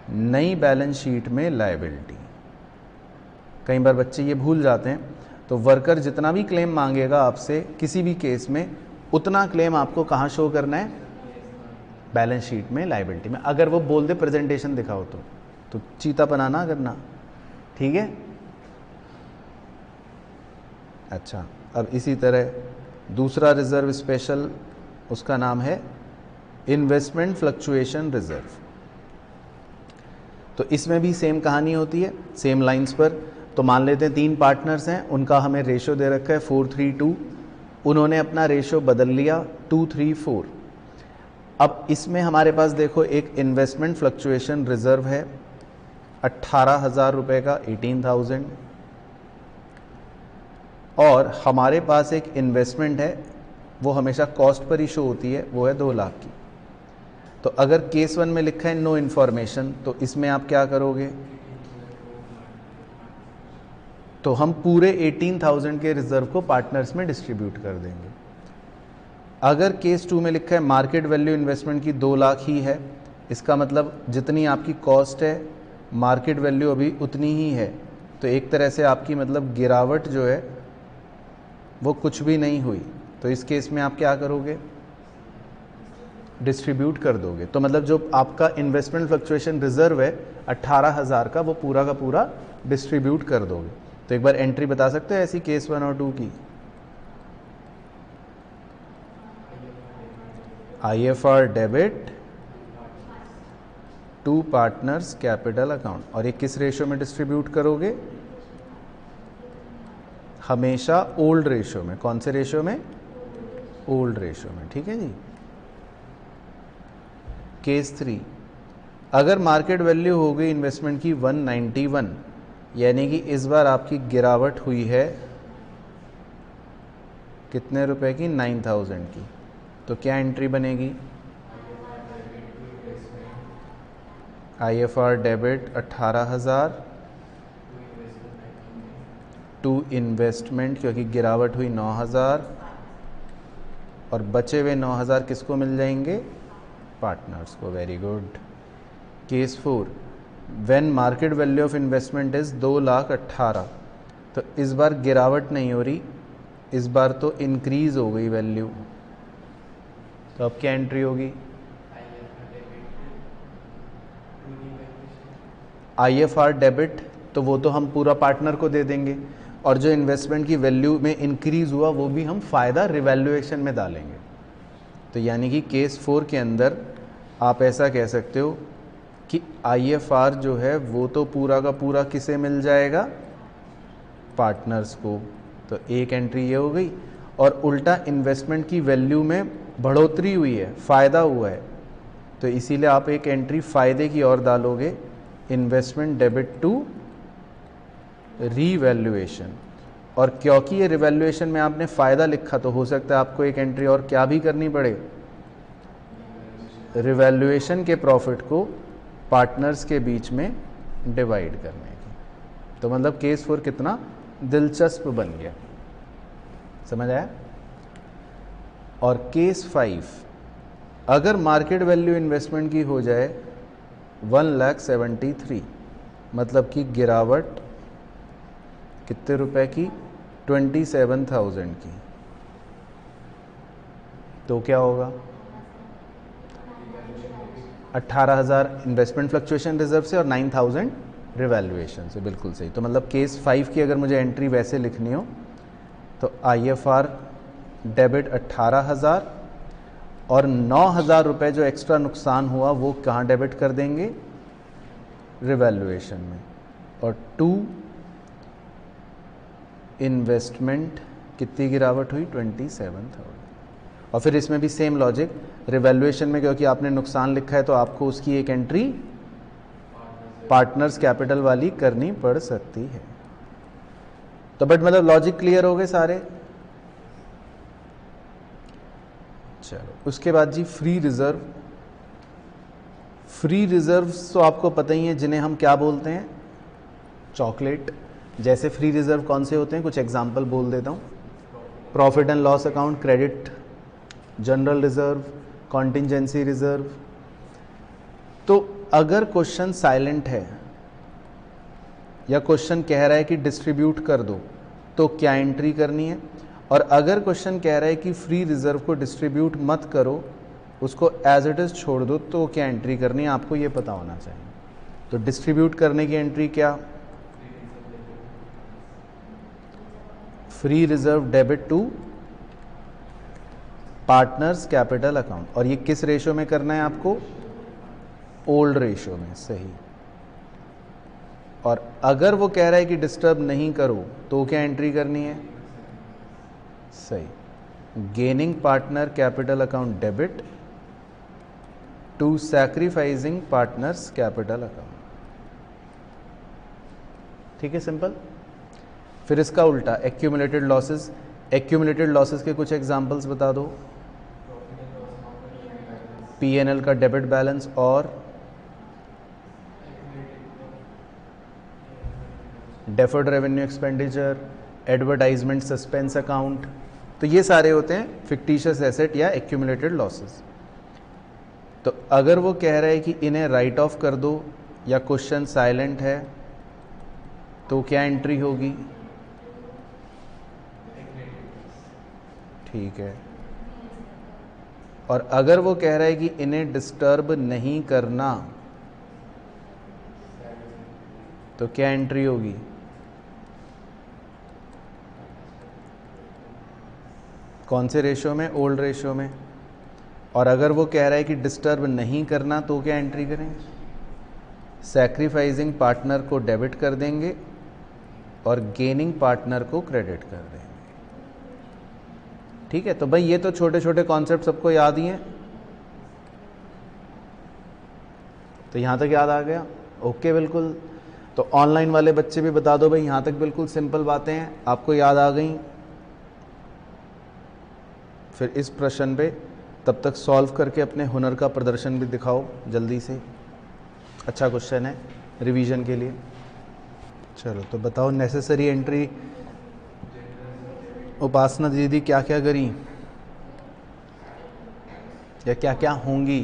नई बैलेंस शीट में लायबिलिटी। कई बार बच्चे ये भूल जाते हैं। तो वर्कर जितना भी क्लेम मांगेगा आपसे किसी भी केस में, उतना क्लेम आपको कहाँ शो करना है? बैलेंस शीट में, लायबिलिटी में। अगर वो बोल दे प्रेजेंटेशन दिखाओ तो चीतापना ना करना, ठीक है? अच्छा, अब इसी तरह दूसरा रिजर्व स्पेशल, उसका नाम है इन्वेस्टमेंट फ्लक्चुएशन रिजर्व। तो इसमें भी सेम कहानी होती है, सेम लाइंस पर। तो मान लेते हैं 3 पार्टनर्स हैं, उनका हमें रेशो दे रखा है 4:3:2, उन्होंने अपना रेशो बदल लिया 2:3:4। अब इसमें हमारे पास देखो एक इन्वेस्टमेंट फ्लक्चुएशन रिजर्व है 18,000 रुपये का, 18,000। और हमारे पास एक इन्वेस्टमेंट है, वो हमेशा कॉस्ट पर ही शो होती है, वो है 2 लाख की। तो अगर केस 1 में लिखा है नो इन्फॉर्मेशन, तो इसमें आप क्या करोगे? तो हम पूरे 18,000 के रिजर्व को पार्टनर्स में डिस्ट्रीब्यूट कर देंगे। अगर केस 2 में लिखा है मार्केट वैल्यू इन्वेस्टमेंट की 2 लाख ही है, इसका मतलब जितनी आपकी कॉस्ट है मार्केट वैल्यू अभी उतनी ही है, तो एक तरह से आपकी मतलब गिरावट जो है वो कुछ भी नहीं हुई। तो इस केस में आप क्या करोगे? डिस्ट्रीब्यूट कर दोगे। तो मतलब जो आपका इन्वेस्टमेंट फ्लक्चुएशन रिजर्व है 18,000 का, वो पूरा का पूरा डिस्ट्रीब्यूट कर दोगे। तो एक बार एंट्री बता सकते हो ऐसी केस 1 और 2 की? IFR debit to partners capital account, और ये किस रेशियो में डिस्ट्रीब्यूट करोगे? हमेशा ओल्ड रेशियो में। कौन से रेशियो में? ओल्ड रेशियो में। ठीक है जी। केस 3, अगर मार्केट वैल्यू हो गई इन्वेस्टमेंट की 191, यानी कि इस बार आपकी गिरावट हुई है कितने रुपए की? 9,000 की। तो क्या एंट्री बनेगी? IFR डेबिट 18,000 टू इन्वेस्टमेंट, क्योंकि गिरावट हुई 9,000, और बचे हुए 9,000 किसको मिल जाएंगे? पार्टनर्स को। Very good. Case 4, when market value of investment is 2,18,000, तो इस बार गिरावट नहीं हो रही, इस बार तो इंक्रीज हो गई वैल्यू। तो अब क्या एंट्री होगी? IFR डेबिट, तो वो तो हम पूरा पार्टनर को दे देंगे, और जो इन्वेस्टमेंट की वैल्यू में इंक्रीज हुआ वो भी हम फ़ायदा रिवैल्यूएशन में डालेंगे। तो यानी कि केस 4 के अंदर आप ऐसा कह सकते हो कि IFR जो है वो तो पूरा का पूरा किसे मिल जाएगा? पार्टनर्स को। तो एक एंट्री ये हो गई। और उल्टा इन्वेस्टमेंट की वैल्यू में बढ़ोतरी हुई है, फ़ायदा हुआ है, तो इसीलिए आप एक एंट्री फ़ायदे की ओर डालोगे, इन्वेस्टमेंट डेबिट टू रीवैल्यूएशन। और क्योंकि ये रिवैल्यूएशन में आपने फ़ायदा लिखा, तो हो सकता है आपको एक एंट्री और क्या भी करनी पड़े? रिवैल्यूएशन के प्रॉफिट को पार्टनर्स के बीच में डिवाइड करने की। तो मतलब केस 4 कितना दिलचस्प बन गया, समझ आया? और केस 5, अगर मार्केट वैल्यू इन्वेस्टमेंट की हो जाए 1,73,000, मतलब कि गिरावट कितने रुपए की? 27,000 की। तो क्या होगा? 18,000 इन्वेस्टमेंट फ्लक्चुएशन रिजर्व से और 9,000 रिवैल्यूएशन से। बिल्कुल सही। तो मतलब केस 5 की अगर मुझे एंट्री वैसे लिखनी हो तो IFR डेबिट 18,000 और 9,000 रुपये जो एक्स्ट्रा नुकसान हुआ वो कहाँ डेबिट कर देंगे? रिवैल्यूएशन में। और 2 इन्वेस्टमेंट कितनी गिरावट हुई? 27,000। और फिर इसमें भी सेम लॉजिक, रिवैल्यूएशन में क्योंकि आपने नुकसान लिखा है तो आपको उसकी एक एंट्री पार्टनर्स कैपिटल वाली करनी पड़ सकती है। तो बट मतलब लॉजिक क्लियर हो गए सारे? चलो उसके बाद जी फ्री रिजर्व। फ्री रिजर्व तो आपको पता ही है, जिन्हें हम क्या बोलते हैं? चॉकलेट। जैसे फ्री रिजर्व कौन से होते हैं, कुछ एग्जांपल बोल देता हूँ। Profit and loss account, credit, general reserve, contingency reserve. तो अगर क्वेश्चन साइलेंट है या क्वेश्चन कह रहा है कि डिस्ट्रीब्यूट कर दो, तो क्या एंट्री करनी है? और अगर क्वेश्चन कह रहा है कि फ्री रिजर्व को डिस्ट्रीब्यूट मत करो, उसको एज इट इज़ छोड़ दो, तो क्या एंट्री करनी है? आपको ये पता होना चाहिए। तो डिस्ट्रीब्यूट करने की एंट्री क्या? Free reserve debit to partners capital account. और ये किस रेशियो में करना है आपको? ओल्ड रेशियो में। सही। और अगर वो कह रहा है कि डिस्टर्ब नहीं करो, तो क्या एंट्री करनी है? सही। Gaining partner capital account debit to sacrificing partners capital account. ठीक है, सिंपल। फिर इसका उल्टा एक्यूमुलेटेड लॉसेस, एक्यूमुलेटेड लॉसेस के कुछ एग्जांपल्स बता दो। पीएनएल का डेबिट बैलेंस और deferred revenue expenditure, advertisement suspense account, तो ये सारे होते हैं फिक्टिशियस एसेट या एक्यूमुलेटेड लॉसेस। तो अगर वो कह रहा है कि इन्हें राइट ऑफ कर दो या क्वेश्चन साइलेंट है तो क्या एंट्री होगी? ठीक है। और अगर वो कह रहा है कि इन्हें डिस्टर्ब नहीं करना तो क्या एंट्री होगी? कौन से रेशो में? ओल्ड रेशो में। और अगर वो कह रहा है कि डिस्टर्ब नहीं करना तो क्या एंट्री करें? सैक्रिफाइसिंग पार्टनर को डेबिट कर देंगे और गेनिंग पार्टनर को क्रेडिट कर देंगे। ठीक है, तो भाई ये तो छोटे छोटे कॉन्सेप्ट सबको याद ही हैं। तो यहाँ तक याद आ गया? ओके, बिल्कुल। तो ऑनलाइन वाले बच्चे भी बता दो भाई, यहाँ तक बिल्कुल सिंपल बातें हैं, आपको याद आ गई। फिर इस प्रश्न पे तब तक सॉल्व करके अपने हुनर का प्रदर्शन भी दिखाओ जल्दी से। अच्छा क्वेश्चन है रिवीजन के लिए। चलो तो बताओ, नेसेसरी एंट्री उपासना दीदी क्या क्या करी या क्या क्या होंगी?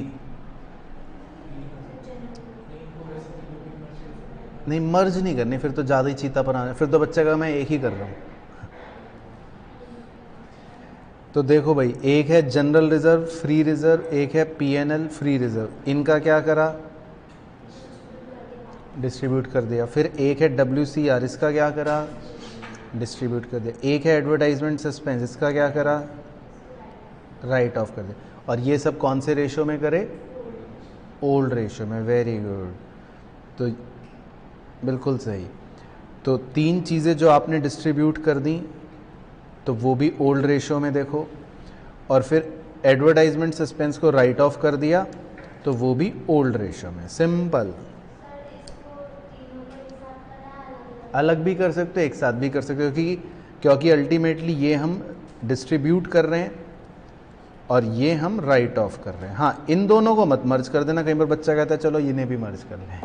नहीं, मर्ज नहीं करनी, फिर तो ज़्यादा ही चीतापन आ, फिर तो बच्चे का मैं एक ही कर रहा हूँ। तो देखो भाई, एक है जनरल रिजर्व फ्री रिजर्व, एक है पीएनएल फ्री रिजर्व। इनका क्या करा? डिस्ट्रीब्यूट कर दिया। फिर एक है डब्ल्यूसीआर, इसका क्या करा? डिस्ट्रीब्यूट कर दिया। एक है एडवर्टाइजमेंट सस्पेंस, इसका क्या करा? राइट ऑफ कर दिया। और ये सब कौन से रेशो में करे? ओल्ड रेशो में। वेरी गुड, तो बिल्कुल सही। तो तीन चीज़ें जो आपने डिस्ट्रीब्यूट कर दी तो वो भी ओल्ड रेशो में देखो, और फिर एडवर्टाइजमेंट सस्पेंस को राइट ऑफ कर दिया तो वो भी ओल्ड रेशो में। सिंपल। अलग भी कर सकते हो, एक साथ भी कर सकते हो, क्योंकि अल्टीमेटली ये हम डिस्ट्रीब्यूट कर रहे हैं और ये हम राइट ऑफ कर रहे हैं। हाँ, इन दोनों को मत मर्ज कर देना, कई बार बच्चा कहता है चलो इन्हें भी मर्ज कर लें।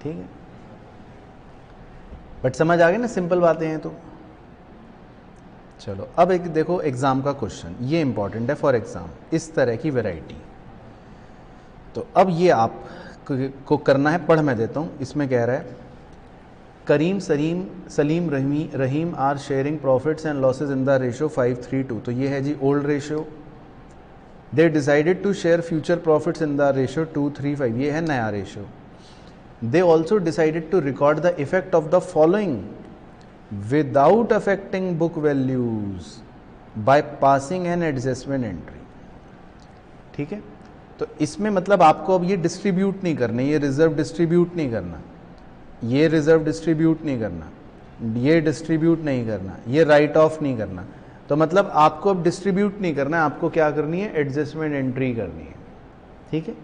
ठीक है, बट समझ आ गई ना, सिंपल बातें हैं। तो चलो अब एक देखो एग्जाम का क्वेश्चन, ये इंपॉर्टेंट है फॉर एग्जाम, इस तरह की वैरायटी। तो अब ये आप को करना है, पढ़ मैं देता हूँ। इसमें कह रहा है Karim Salim Rahim are sharing profits and losses in the ratio 5:3:2। तो ये है जी old ratio. They decided to share future profits in the ratio 2:3:5। ये है नया ratio. They also decided to record the effect of the following without affecting book values by passing an adjustment entry. ठीक है, तो इसमें मतलब आपको अब ये डिस्ट्रीब्यूट नहीं करना, ये रिजर्व डिस्ट्रीब्यूट नहीं करना, ये रिजर्व डिस्ट्रीब्यूट नहीं करना, ये डिस्ट्रीब्यूट नहीं करना, ये राइट ऑफ नहीं करना। तो मतलब आपको अब डिस्ट्रीब्यूट नहीं करना है, आपको क्या करनी है? एडजस्टमेंट एंट्री करनी है। ठीक है,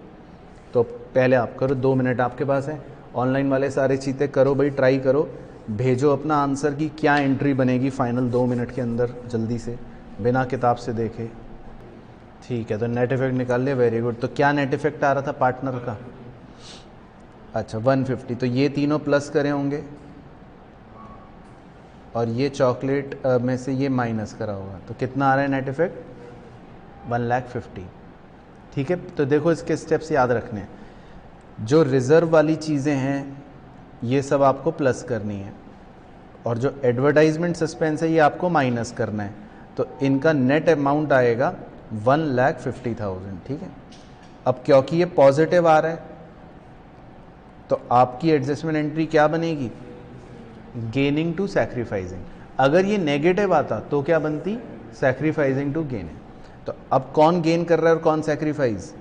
तो पहले आप करो, 2 मिनट आपके पास है। ऑनलाइन वाले सारे चीज़ें करो भाई, ट्राई करो, भेजो अपना आंसर की क्या एंट्री बनेगी फाइनल 2 मिनट के अंदर, जल्दी से, बिना किताब से देखे। ठीक है, तो नेट इफेक्ट निकाल लिया, वेरी गुड। तो क्या नेट इफेक्ट आ रहा था पार्टनर का? अच्छा 150। तो ये तीनों प्लस करे होंगे और ये चॉकलेट में से ये माइनस करा होगा, तो कितना आ रहा है नेट इफेक्ट? 1,50,000। ठीक है, तो देखो इसके स्टेप्स याद रखने हैं। जो रिज़र्व वाली चीज़ें हैं ये सब आपको प्लस करनी है, और जो एडवर्टाइजमेंट सस्पेंस है ये आपको माइनस करना है। तो इनका नेट अमाउंट आएगा 1,50,000। ठीक है, अब क्योंकि ये पॉजिटिव आ रहा है तो आपकी एडजस्टमेंट एंट्री क्या बनेगी? Gaining to sacrificing. अगर ये नेगेटिव आता तो क्या बनती? Sacrificing to gaining. तो अब कौन गेन कर रहा है और कौन सैक्रिफाइस?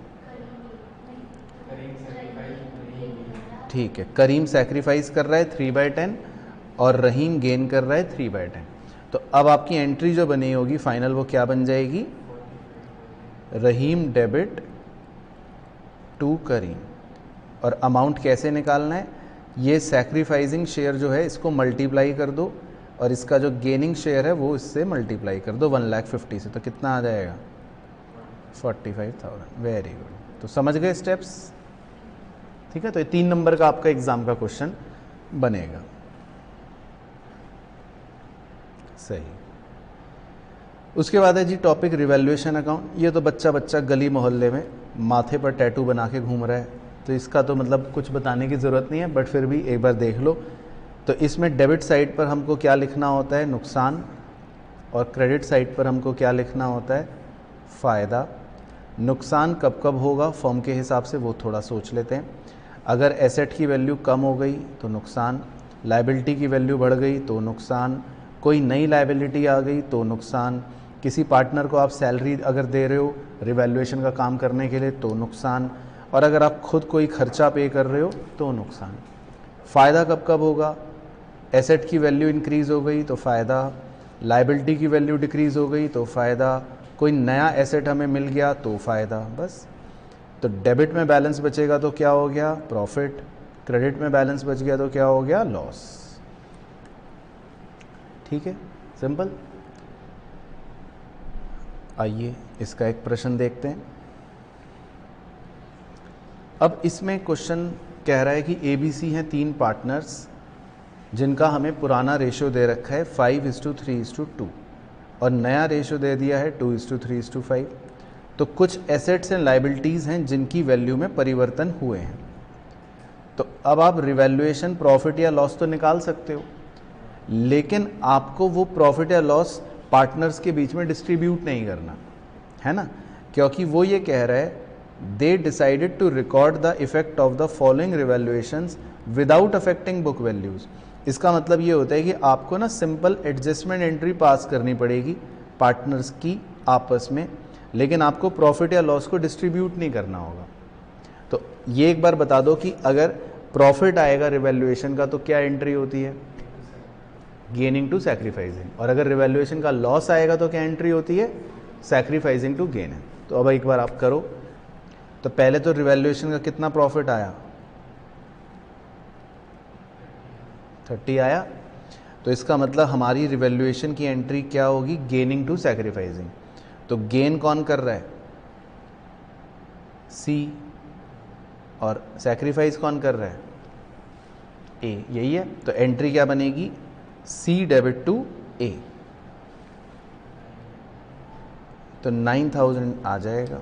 ठीक है, करीम सैक्रिफाइस कर रहा है 3/10 और रहीम गेन कर रहा है 3/10। तो अब आपकी एंट्री जो बनी होगी फाइनल, वो क्या बन जाएगी? रहीम डेबिट टू करीम। और अमाउंट कैसे निकालना है? ये सैक्रिफाइसिंग शेयर जो है इसको मल्टीप्लाई कर दो और इसका जो गेनिंग शेयर है वो इससे मल्टीप्लाई कर दो 1,50,000 से, तो कितना आ जाएगा 45,000। Very good. तो समझ गए स्टेप्स? ठीक है, तो ये 3 नंबर का आपका एग्जाम का क्वेश्चन बनेगा। सही। उसके बाद है जी टॉपिक रिवैल्यूएशन अकाउंट। ये तो बच्चा बच्चा गली मोहल्ले में माथे पर टैटू बना के घूम रहा है, तो इसका तो मतलब कुछ बताने की ज़रूरत नहीं है, बट फिर भी एक बार देख लो। तो इसमें डेबिट साइड पर हमको क्या लिखना होता है, नुकसान, और क्रेडिट साइड पर हमको क्या लिखना होता है, फ़ायदा। नुकसान कब कब होगा फॉर्म के हिसाब से वो थोड़ा सोच लेते हैं। अगर एसेट की वैल्यू कम हो गई तो नुकसान, लायबिलिटी की वैल्यू बढ़ गई तो नुकसान, कोई नई लायबिलिटी आ गई तो नुकसान, किसी पार्टनर को आप सैलरी अगर दे रहे हो रिवैल्यूएशन का काम करने के लिए तो नुकसान, और अगर आप खुद कोई खर्चा पे कर रहे हो तो नुकसान। फ़ायदा कब कब होगा, एसेट की वैल्यू इंक्रीज़ हो गई तो फ़ायदा, लायबिलिटी की वैल्यू डिक्रीज़ हो गई तो फ़ायदा, कोई नया एसेट हमें मिल गया तो फ़ायदा। बस। तो डेबिट में बैलेंस बचेगा तो क्या हो गया, प्रॉफिट। क्रेडिट में बैलेंस बच गया तो क्या हो गया, लॉस। ठीक है, सिंपल। आइए इसका एक प्रश्न देखते हैं। अब इसमें क्वेश्चन कह रहा है कि ABC हैं 3 पार्टनर्स जिनका हमें पुराना रेशियो दे रखा है 5:3:2 और नया रेशियो दे दिया है 2:3:5। तो कुछ एसेट्स एंड लायबिलिटीज़ हैं जिनकी वैल्यू में परिवर्तन हुए हैं। तो अब आप रिवैल्यूएशन प्रॉफिट या लॉस तो निकाल सकते हो, लेकिन आपको वो प्रॉफिट या लॉस पार्टनर्स के बीच में डिस्ट्रीब्यूट नहीं करना है ना, क्योंकि वो ये कह रहा है they decided to record the effect of the following revaluations without affecting book values. इसका मतलब ये होता है कि आपको ना सिंपल एडजस्टमेंट एंट्री पास करनी पड़ेगी पार्टनर्स की आपस में, लेकिन आपको प्रॉफिट या लॉस को डिस्ट्रीब्यूट नहीं करना होगा। तो ये एक बार बता दो कि अगर प्रॉफिट आएगा रिवैल्यूएशन का तो क्या एंट्री होती है, गेनिंग टू सैक्रिफाइसिंग, और अगर रिवैल्यूएशन का लॉस आएगा तो क्या एंट्री होती है, सैक्रिफाइसिंग टू गेन है। तो अब एक बार आप करो। तो पहले तो रिवैल्यूएशन का कितना प्रॉफिट आया, 30 आया। तो इसका मतलब हमारी रिवैल्यूएशन की एंट्री क्या होगी, गेनिंग टू सैक्रिफाइसिंग। तो गेन कौन कर रहा है, C, और सैक्रिफाइस कौन कर रहा है, A, यही है। तो एंट्री क्या बनेगी, C डेबिट टू A। तो 9,000 आ जाएगा।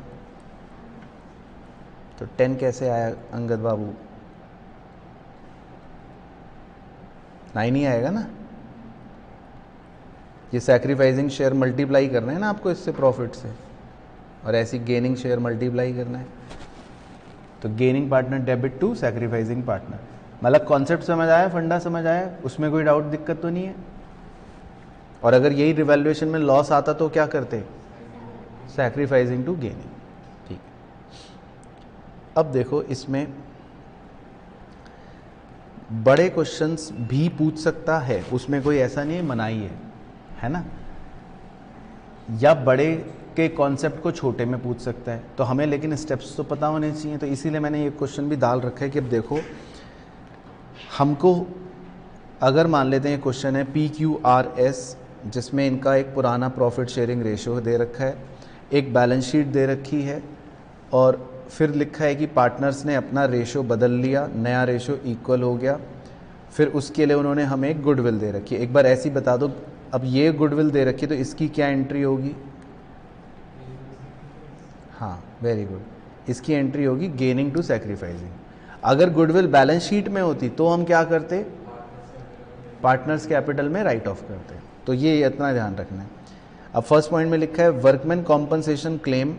तो 10 कैसे आया अंगद बाबू, 9 ही आएगा ना। ये सैक्रिफाइसिंग शेयर मल्टीप्लाई करना है ना आपको इससे प्रॉफिट से, और ऐसी गेनिंग शेयर मल्टीप्लाई करना है। तो gaining partner debit to sacrificing partner. मतलब कॉन्सेप्ट समझ आया, फंडा समझ आया, उसमें कोई डाउट दिक्कत तो नहीं है। और अगर यही रिवैल्यूएशन में लॉस आता तो क्या करते, सैक्रिफाइसिंग टू गेनिंग। ठीक। अब देखो इसमें बड़े क्वेश्चंस भी पूछ सकता है, उसमें कोई ऐसा नहीं है, मनाही है ना, या बड़े के कॉन्सेप्ट को छोटे में पूछ सकता है। तो हमें लेकिन स्टेप्स तो पता होने चाहिए, तो इसीलिए मैंने ये क्वेश्चन भी डाल रखा है कि अब देखो हमको अगर मान लेते हैं क्वेश्चन है PQRS, जिसमें इनका एक पुराना प्रॉफिट शेयरिंग रेशियो दे रखा है, एक बैलेंस शीट दे रखी है, और फिर लिखा है कि पार्टनर्स ने अपना रेशियो बदल लिया, नया रेशियो इक्वल हो गया, फिर उसके लिए उन्होंने हमें एक गुडविल दे रखी है। एक बार ऐसी बता दो, अब ये गुडविल दे रखी है तो इसकी क्या एंट्री होगी, हाँ वेरी गुड, इसकी एंट्री होगी गेनिंग टू सैक्रिफाइसिंग। अगर गुडविल बैलेंस शीट में होती तो हम क्या करते, पार्टनर्स कैपिटल में राइट ऑफ करते। तो ये इतना ध्यान रखना है। अब फर्स्ट पॉइंट में लिखा है workman compensation claim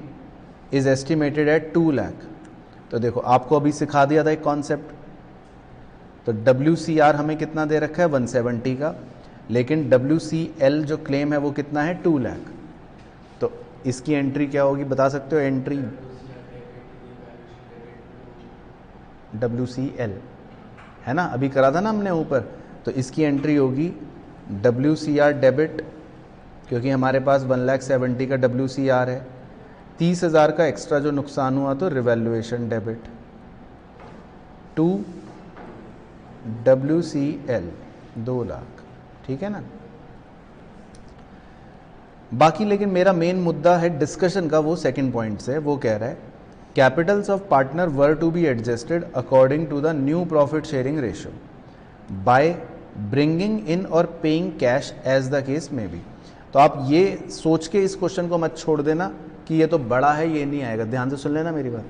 is estimated at 2 lakh. तो देखो आपको अभी सिखा दिया था एक कॉन्सेप्ट। तो WCR हमें कितना दे रखा है 170 का, लेकिन WCL जो क्लेम है वो कितना है 2 लाख। तो इसकी एंट्री क्या होगी बता सकते हो, एंट्री WCL है ना, अभी करा था ना हमने ऊपर। तो इसकी एंट्री होगी WCR डेबिट, क्योंकि हमारे पास 1,70,000 का WCR है, 30,000 का एक्स्ट्रा जो नुकसान हुआ तो revaluation debit to WCL 2 lakh. ठीक है ना, बाकी लेकिन मेरा मेन मुद्दा है डिस्कशन का, वो सेकंड पॉइंट से वो कह रहा है capitals of partner were to be adjusted according to the new profit sharing ratio by bringing in or paying cash as the case may be. तो आप ये सोच के इस क्वेश्चन को मत छोड़ देना कि ये तो बड़ा है ये नहीं आएगा, ध्यान से सुन लेना मेरी बात,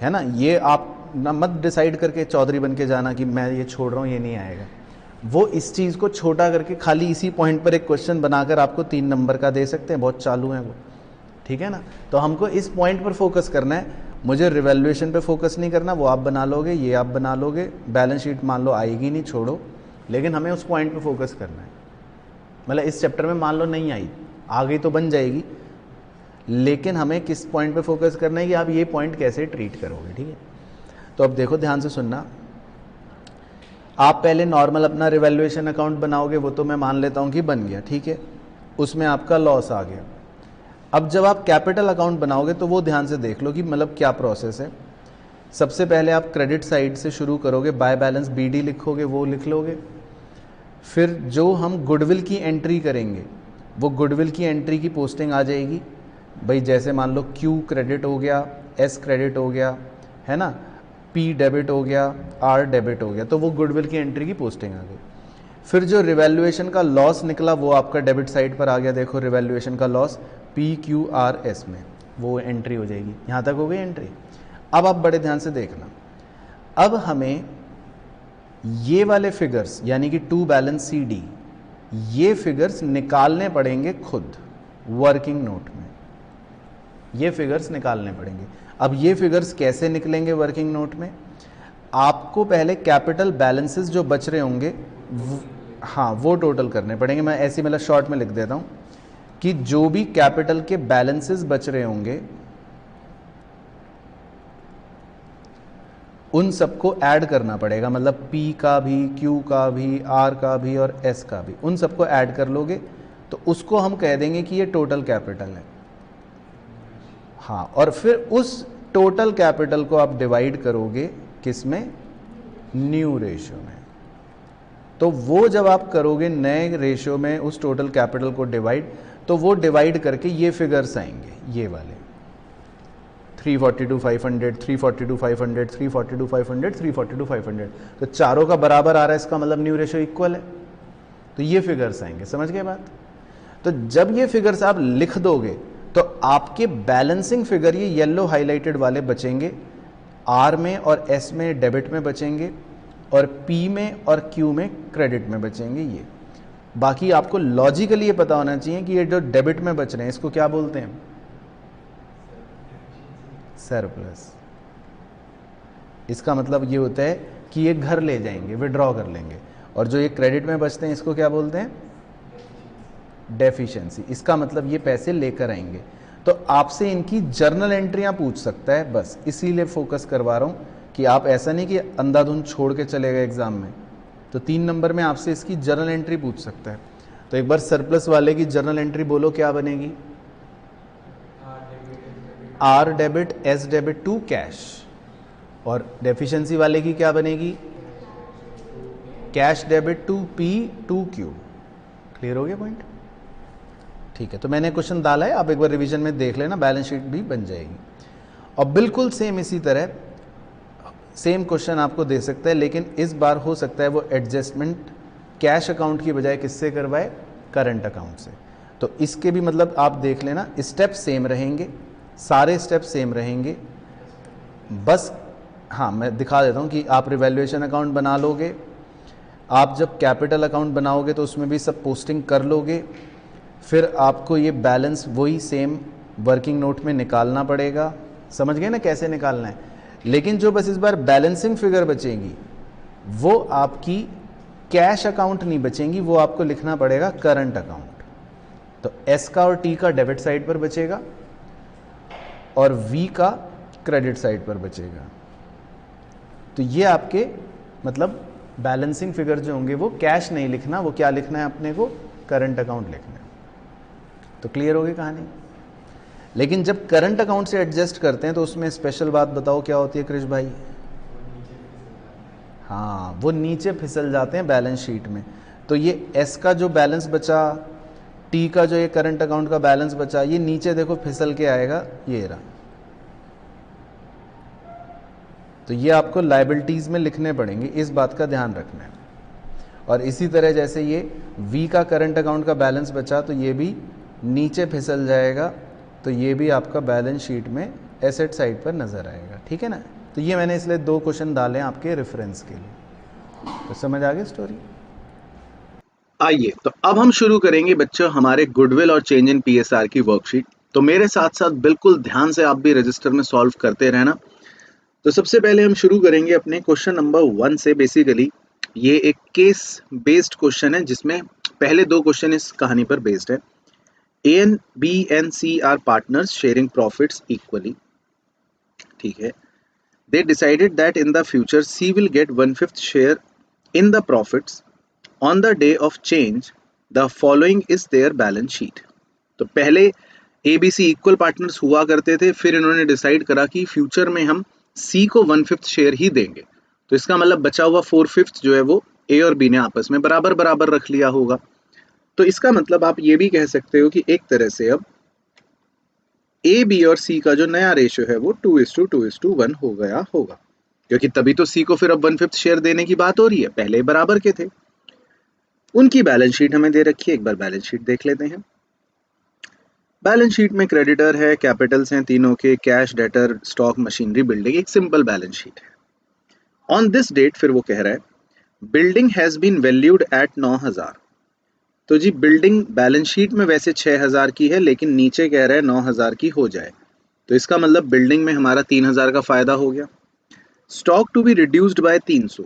है ना। ये आप ना मत डिसाइड करके चौधरी बन के जाना कि मैं ये छोड़ रहा हूँ ये नहीं आएगा। वो इस चीज़ को छोटा करके खाली इसी पॉइंट पर एक क्वेश्चन बनाकर आपको 3 नंबर का दे सकते हैं, बहुत चालू हैं वो, ठीक है ना। तो हमको इस पॉइंट पर फोकस करना है, मुझे रिवैल्यूएशन पे फोकस नहीं करना, वो आप बना लोगे, ये आप बना लोगे, बैलेंस शीट मान लो आएगी नहीं छोड़ो, लेकिन हमें उस पॉइंट पे फोकस करना है। मतलब इस चैप्टर में मान लो नहीं आई, आ गई तो बन जाएगी, लेकिन हमें किस पॉइंट पे फोकस करना है कि आप ये पॉइंट कैसे ट्रीट करोगे, ठीक है। तो अब देखो ध्यान से सुनना, आप पहले नॉर्मल अपना रिवैल्यूएशन अकाउंट बनाओगे, वो तो मैं मान लेता हूँ कि बन गया, ठीक है, उसमें आपका लॉस आ गया। अब जब आप कैपिटल अकाउंट बनाओगे तो वो ध्यान से देख लो कि मतलब क्या प्रोसेस है। सबसे पहले आप क्रेडिट साइड से शुरू करोगे, बाय बैलेंस BD लिखोगे, वो लिख लोगे। फिर जो हम गुडविल की एंट्री करेंगे, वो गुडविल की एंट्री की पोस्टिंग आ जाएगी भाई, जैसे मान लो Q क्रेडिट हो गया, S क्रेडिट हो गया, है ना, P डेबिट हो गया, R डेबिट हो गया, तो वो गुडविल की एंट्री की पोस्टिंग आ गई। फिर जो रिवैल्यूएशन का लॉस निकला वो आपका डेबिट साइड पर आ गया, देखो रिवैल्यूएशन का लॉस PQRS में, वो एंट्री हो जाएगी। यहाँ तक हो गई एंट्री। अब आप बड़े ध्यान से देखना, अब हमें ये वाले फिगर्स यानी कि टू बैलेंस CD, ये फिगर्स निकालने पड़ेंगे खुद वर्किंग नोट में, ये फिगर्स निकालने पड़ेंगे। अब ये फिगर्स कैसे निकलेंगे वर्किंग नोट में? आपको पहले कैपिटल बैलेंसेस जो बच रहे होंगे हाँ वो टोटल करने पड़ेंगे। मैं ऐसे मतलब शॉर्ट में लिख देता हूँ कि जो भी कैपिटल के बैलेंसेस बच रहे होंगे उन सबको ऐड करना पड़ेगा, मतलब P का भी, Q का भी, R का भी और S का भी, उन सबको ऐड कर लोगे तो उसको हम कह देंगे कि ये टोटल कैपिटल है। हाँ, और फिर उस टोटल कैपिटल को आप डिवाइड करोगे किस में? न्यू रेशियो में। तो वो जब आप करोगे नए रेशियो में उस टोटल कैपिटल को डिवाइड, तो वो डिवाइड करके ये फिगर्स आएंगे, ये वाले 342,500, 342,500, 342,500, 342,500, तो चारों का बराबर आ रहा है, इसका मतलब न्यू रेशियो इक्वल है, तो ये फिगर्स आएंगे। समझ गए बात? तो जब ये फिगर्स आप लिख दोगे तो आपके बैलेंसिंग फिगर ये येलो हाईलाइटेड वाले बचेंगे, R में और S में डेबिट में बचेंगे और P में और Q में क्रेडिट में बचेंगे ये। बाकी आपको लॉजिकली ये पता होना चाहिए कि ये जो डेबिट में बच रहे हैं इसको क्या बोलते हैं? सरप्लस। इसका मतलब ये होता है कि ये घर ले जाएंगे, विड्रॉ कर लेंगे। और जो ये क्रेडिट में बचते हैं इसको क्या बोलते हैं? डेफिशिएंसी। इसका मतलब ये पैसे लेकर आएंगे। तो आपसे इनकी जर्नल एंट्रियां पूछ सकता है, बस इसीलिए फोकस करवा रहा हूं कि आप ऐसा नहीं कि अंधाधुंध छोड़ के चले गए एग्जाम में। तो 3 नंबर में आपसे इसकी जर्नल एंट्री पूछ सकता है। तो एक बार सरप्लस वाले की जर्नल एंट्री बोलो, क्या बनेगी? R debit, S debit to cash. और डेफिशिएंसी वाले की क्या बनेगी? Cash debit to P to Q। Clear हो गया पॉइंट? ठीक है, तो मैंने क्वेश्चन डाला है, आप एक बार रिवीजन में देख लेना, बैलेंस शीट भी बन जाएगी। और बिल्कुल सेम इसी तरह सेम क्वेश्चन आपको दे सकता है, लेकिन इस बार हो सकता है वो एडजस्टमेंट कैश अकाउंट की बजाय किससे करवाए? करंट अकाउंट से। तो इसके भी मतलब आप देख लेना, स्टेप सेम रहेंगे, सारे स्टेप सेम रहेंगे। बस हाँ, मैं दिखा देता हूँ कि आप रिवैल्यूएशन अकाउंट बना लोगे, आप जब कैपिटल अकाउंट बनाओगे तो उसमें भी सब पोस्टिंग कर लोगे, फिर आपको ये बैलेंस वही सेम वर्किंग नोट में निकालना पड़ेगा। समझ गए ना कैसे निकालना है? लेकिन जो बस इस बार बैलेंसिंग फिगर बचेगी वो आपकी कैश अकाउंट नहीं बचेंगी, वो आपको लिखना पड़ेगा करंट अकाउंट। तो S का और T का डेबिट साइड पर बचेगा और V का क्रेडिट साइड पर बचेगा। तो ये आपके मतलब बैलेंसिंग फिगर जो होंगे वो कैश नहीं लिखना, वो क्या लिखना है अपने को? करंट अकाउंट लिखना है। तो क्लियर होगी कहानी? लेकिन जब करंट अकाउंट से एडजस्ट करते हैं तो उसमें स्पेशल बात बताओ क्या होती है कृष भाई? हाँ, वो नीचे फिसल जाते हैं बैलेंस शीट में। तो ये S का जो बैलेंस बचा, टी का जो ये करंट अकाउंट का बैलेंस बचा, ये नीचे देखो फिसल के आएगा, ये रहा। तो ये आपको लायबिलिटीज में लिखने पड़ेंगे, इस बात का ध्यान रखना है। और इसी तरह जैसे ये वी का करंट अकाउंट का बैलेंस बचा, तो ये भी नीचे फिसल जाएगा, तो ये भी आपका बैलेंस शीट में एसेट साइड पर नजर आएगा, ठीक है ना। तो ये मैंने इसलिए 2 क्वेश्चन डाले आपके रेफरेंस के लिए। तो समझ आ गई स्टोरी। आइए तो अब हम शुरू करेंगे बच्चों हमारे गुडविल और चेंज इन पीएसआर की वर्कशीट। तो मेरे साथ साथ बिल्कुल ध्यान से आप भी रजिस्टर में सॉल्व करते रहना। तो सबसे पहले हम शुरू करेंगे अपने क्वेश्चन नंबर 1 से। बेसिकली ये एक केस बेस्ड क्वेश्चन है जिसमें पहले 2 क्वेश्चन इस कहानी पर बेस्ड है। A and B and C are partners sharing profits equally, ठीक है। They decided that in the future C will get 1/5 share in the profits. On the day of change, the following is their balance sheet. तो पहले ABC equal partners हुआ करते थे, फिर इन्होंने decide करा कि फ्यूचर में हम C को 1/5 शेयर ही देंगे। तो इसका मतलब बचा हुआ 4/5 जो है वो A और B ने आपस में बराबर बराबर रख लिया होगा। तो इसका मतलब आप ये भी कह सकते हो कि एक तरह से अब ए बी और सी का जो नया रेशियो है वो 2:2:1 हो गया होगा, क्योंकि तभी तो सी को फिर अब 1/5 शेयर देने की बात हो रही है, पहले बराबर के थे। उनकी बैलेंस शीट हमें दे रखी है, एक बार बैलेंस शीट देख लेते हैं। बैलेंस शीट में क्रेडिटर है, कैपिटल्स हैं तीनों के, cash, debtor, stock, machinery, building, एक सिंपल बैलेंस शीट है। ऑन दिस डेट फिर वो कह रहा है building has been valued at 9,000। तो जी बिल्डिंग बैलेंस शीट में वैसे 6,000 की है, लेकिन नीचे कह रहा है 9,000 की हो जाए, तो इसका मतलब बिल्डिंग में हमारा 3,000 का फायदा हो गया। Stock to be reduced by 300,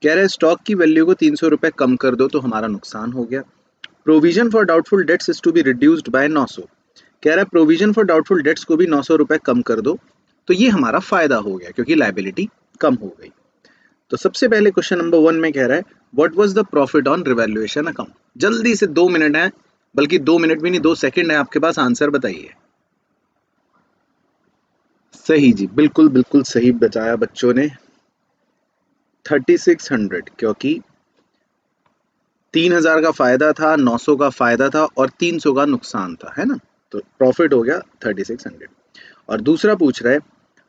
कह रहा है स्टॉक की वैल्यू को 300 रुपए कम कर दो तो हमारा नुकसान हो गया। Provision for doubtful debts is to be reduced by 900, कह रहा है प्रोविजन फॉर डाउटफुल डेट्स को भी 900 रुपए कम कर दो, तो ये हमारा फायदा हो गया क्योंकि लायबिलिटी कम हो गई। तो सबसे पहले क्वेश्चन नंबर 1 में कह रहा है what was the profit on revaluation account. जल्दी से 2 मिनट है, बल्कि 2 मिनट भी नहीं 2 सेकंड है आपके पास, आंसर बताइए। सही जी, बिल्कुल बिल्कुल सही बताया बच्चों ने, 3600, क्योंकि 3,000 का फायदा था, 900 का फायदा था और 300 का नुकसान था, है ना। तो प्रॉफिट हो गया 3600। और दूसरा पूछ रहा है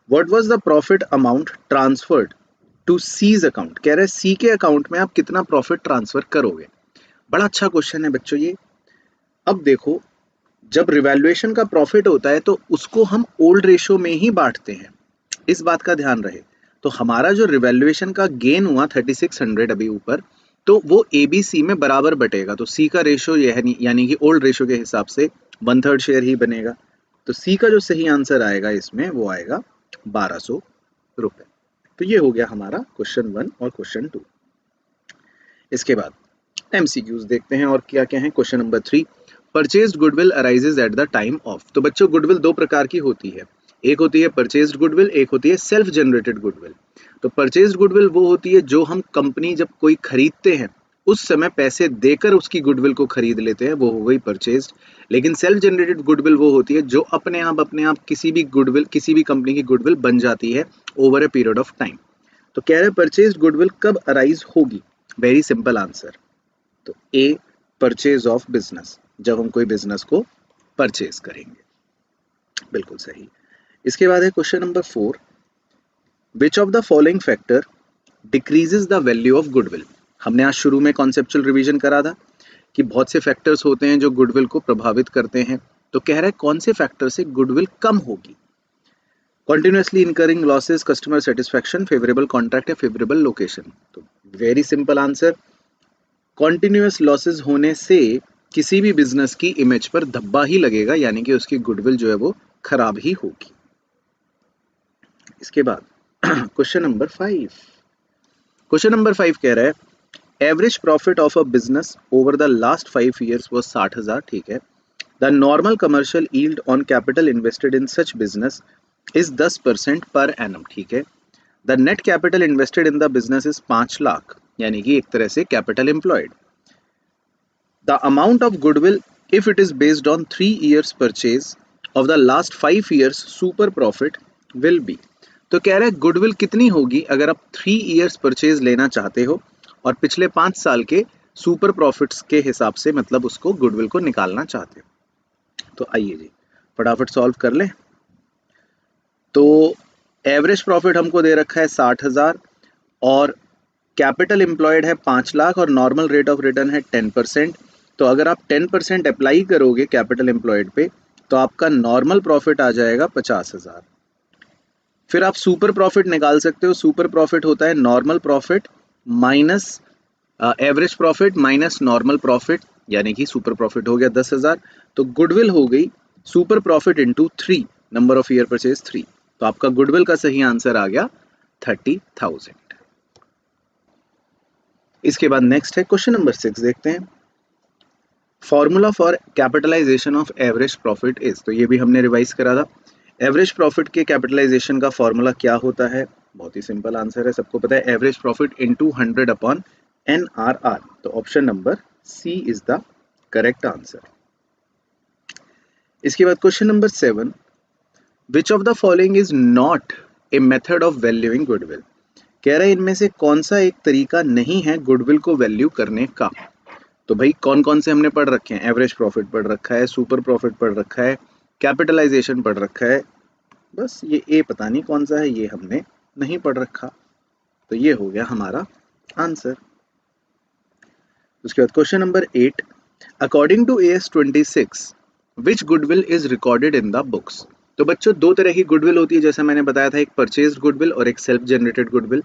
what was the profit amount transferred to C's account, कह रहे हैं सी के अकाउंट में आप कितना प्रॉफिट ट्रांसफर करोगे। बड़ा अच्छा क्वेश्चन है बच्चों ये। अब देखो जब रिवैल्यूएशन का प्रॉफिट होता है तो उसको हम ओल्ड रेशियो में ही बांटते हैं, इस बात का ध्यान रहे। तो हमारा जो रिवैल्यूएशन का गेन हुआ 3600 अभी ऊपर, तो वो ABC में बराबर बटेगा। तो C का रेशियो यानी कि ओल्ड रेशियो के हिसाब से 1/3 शेयर ही बनेगा। तो C का जो सही आंसर आएगा इसमें वो आएगा 1200 रुपए। तो ये हो गया हमारा क्वेश्चन 1 और क्वेश्चन 2। इसके बाद MCQs देखते हैं और क्या क्या है। Question number 3, purchased goodwill arises eight the time of. तो बच्चों गुडविल 2 प्रकार की होती है, एक होती है परचेज्ड गुडविल, एक होती है सेल्फ जनरेटेड गुडविल। तो परचेज्ड गुडविल वो होती है जो हम कंपनी जब कोई खरीदते हैं उस समय पैसे देकर उसकी गुडविल को खरीद लेते हैं, वो हो गई परचेज्ड। लेकिन सेल्फ जनरेटेड गुडविल वो होती है जो अपने आप किसी भी कंपनी की गुडविल बन जाती है over a period of time. तो कह रहे परचेज्ड गुडविल कब अराइज होगी, वेरी सिंपल आंसर। तो ए परचेज ऑफ बिजनेस, जब हम कोई बिजनेस को परचेज करेंगे, बिल्कुल सही। इसके बाद है question number 4, which of the following factor decreases the value of goodwill. हमने आज शुरू में कॉन्सेप्चुअल रिवीजन करा था कि बहुत से फैक्टर्स होते हैं जो गुडविल को प्रभावित करते हैं। तो कह रहा है कौन से फैक्टर से गुडविल कम होगी। Continuously incurring losses, customer satisfaction, favourable contract या फेवरेबल लोकेशन। तो very simple answer, continuous losses होने से किसी भी बिजनेस की इमेज पर धब्बा ही लगेगा, यानी कि उसकी गुडविल जो है वो खराब ही होगी। इसके बाद क्वेश्चन नंबर 5, क्वेश्चन नंबर 5 कह रहा है average profit of a business over the last 5 years was 60,000, ठीक है। The normal commercial yield on capital invested in such business is 10% per annum, ठीक है। The net capital invested in the business is 5 lakh, यानी कि एक तरह से capital employed. The amount of goodwill if it is based on 3 years purchase of the last 5 years super profit will be. तो कह रहा है गुडविल कितनी होगी अगर आप 3 years परचेज लेना चाहते हो और पिछले 5 साल के सुपर प्रॉफिट्स के हिसाब से मतलब उसको गुडविल को निकालना चाहते हो। तो आइए जी फटाफट सॉल्व कर ले। तो एवरेज प्रॉफिट हमको दे रखा है 60,000 और कैपिटल एम्प्लॉयड है 5 लाख और नॉर्मल रेट ऑफ रिटर्न है 10%। तो अगर आप 10% अप्लाई करोगे कैपिटल एम्प्लॉयड पे तो आपका नॉर्मल प्रॉफिट आ जाएगा 50,000। फिर आप सुपर प्रॉफिट निकाल सकते हो। सुपर प्रॉफिट होता है normal profit minus average profit minus normal profit, यानी कि सुपर प्रॉफिट हो गया 10,000। तो गुडविल हो गई super profit into 3, number of year purchase 3। तो आपका गुडविल का सही आंसर आ गया 30,000। इसके बाद नेक्स्ट है क्वेश्चन नंबर 6 देखते हैं। Formula for capitalisation of average profit is, तो ये भी हमने रिवाइज करा था। एवरेज प्रॉफिट के कैपिटलाइजेशन का फॉर्मूला क्या होता है? बहुत ही सिंपल आंसर है, सबको पता है, average profit into 100 upon NRR। तो option number C is the correct answer. इसके बाद question number 7, which of the following is not a method of valuing goodwill. कह रहा है इनमें से कौन सा एक तरीका नहीं है गुडविल को वैल्यू करने का। तो भाई कौन कौन से हमने पढ़ रखे हैं? एवरेज प्रॉफिट पढ़ रखा है, सुपर प्रॉफिट पढ़ रखा है, कैपिटलाइजेशन पढ़ रखा है, बस ये ए पता नहीं कौन सा है, ये हमने नहीं पढ़ रखा। तो ये हो गया हमारा आंसर। उसके बाद question number 8, according to AS 26 which goodwill is recorded in the books. तो बच्चों दो तरह की गुडविल होती है, जैसा मैंने बताया था, एक परचेज गुडविल और एक सेल्फ जनरेटेड गुडविल।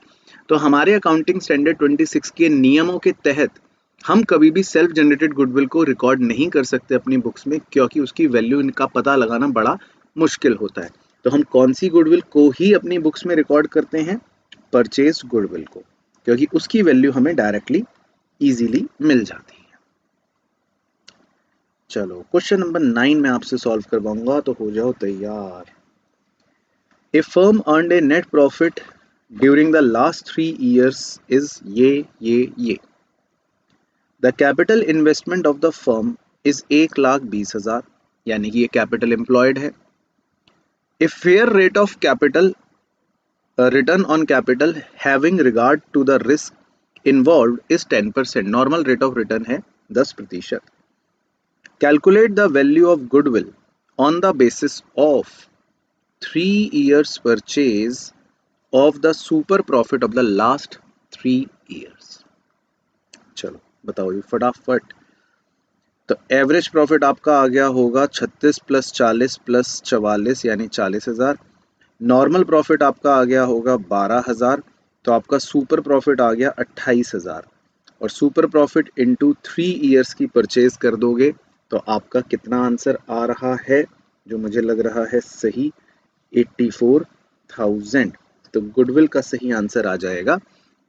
तो हमारे अकाउंटिंग स्टैंडर्ड 26 के नियमों के तहत हम कभी भी सेल्फ जनरेटेड गुडविल को रिकॉर्ड नहीं कर सकते अपनी बुक्स में, क्योंकि उसकी वैल्यू का पता लगाना बड़ा मुश्किल होता है। तो हम कौन सी गुडविल को ही अपनी बुक्स में रिकॉर्ड करते हैं? परचेज गुडविल को, क्योंकि उसकी वैल्यू हमें डायरेक्टली इजीली मिल जाती है। चलो क्वेश्चन नंबर 9 में आपसे सॉल्व करवाऊंगा, तो हो जाओ तैयार। A firm earned a net profit during the last 3 years is ये। The capital investment of the firm is 1,20,000, यानी कि ये कैपिटल एम्प्लॉयड है। A fair rate of capital return on capital having regard to the risk involved is 10%, normal rate of return है 10%। Calculate the value of goodwill on the basis of 3 years purchase of the super profit of the last 3 years। चलो बताओ ये फटाफट। तो average profit आपका आ गया होगा 36 + 40 + 44, यानी 40,000। नॉर्मल प्रॉफिट आपका आ गया होगा 12,000। तो आपका सुपर प्रॉफिट आ गया 28,000। और सुपर प्रॉफिट इंटू 3 years की परचेज कर दोगे तो आपका कितना आंसर आ रहा है, जो मुझे लग रहा है सही, 84,000। तो गुडविल का सही आंसर आ जाएगा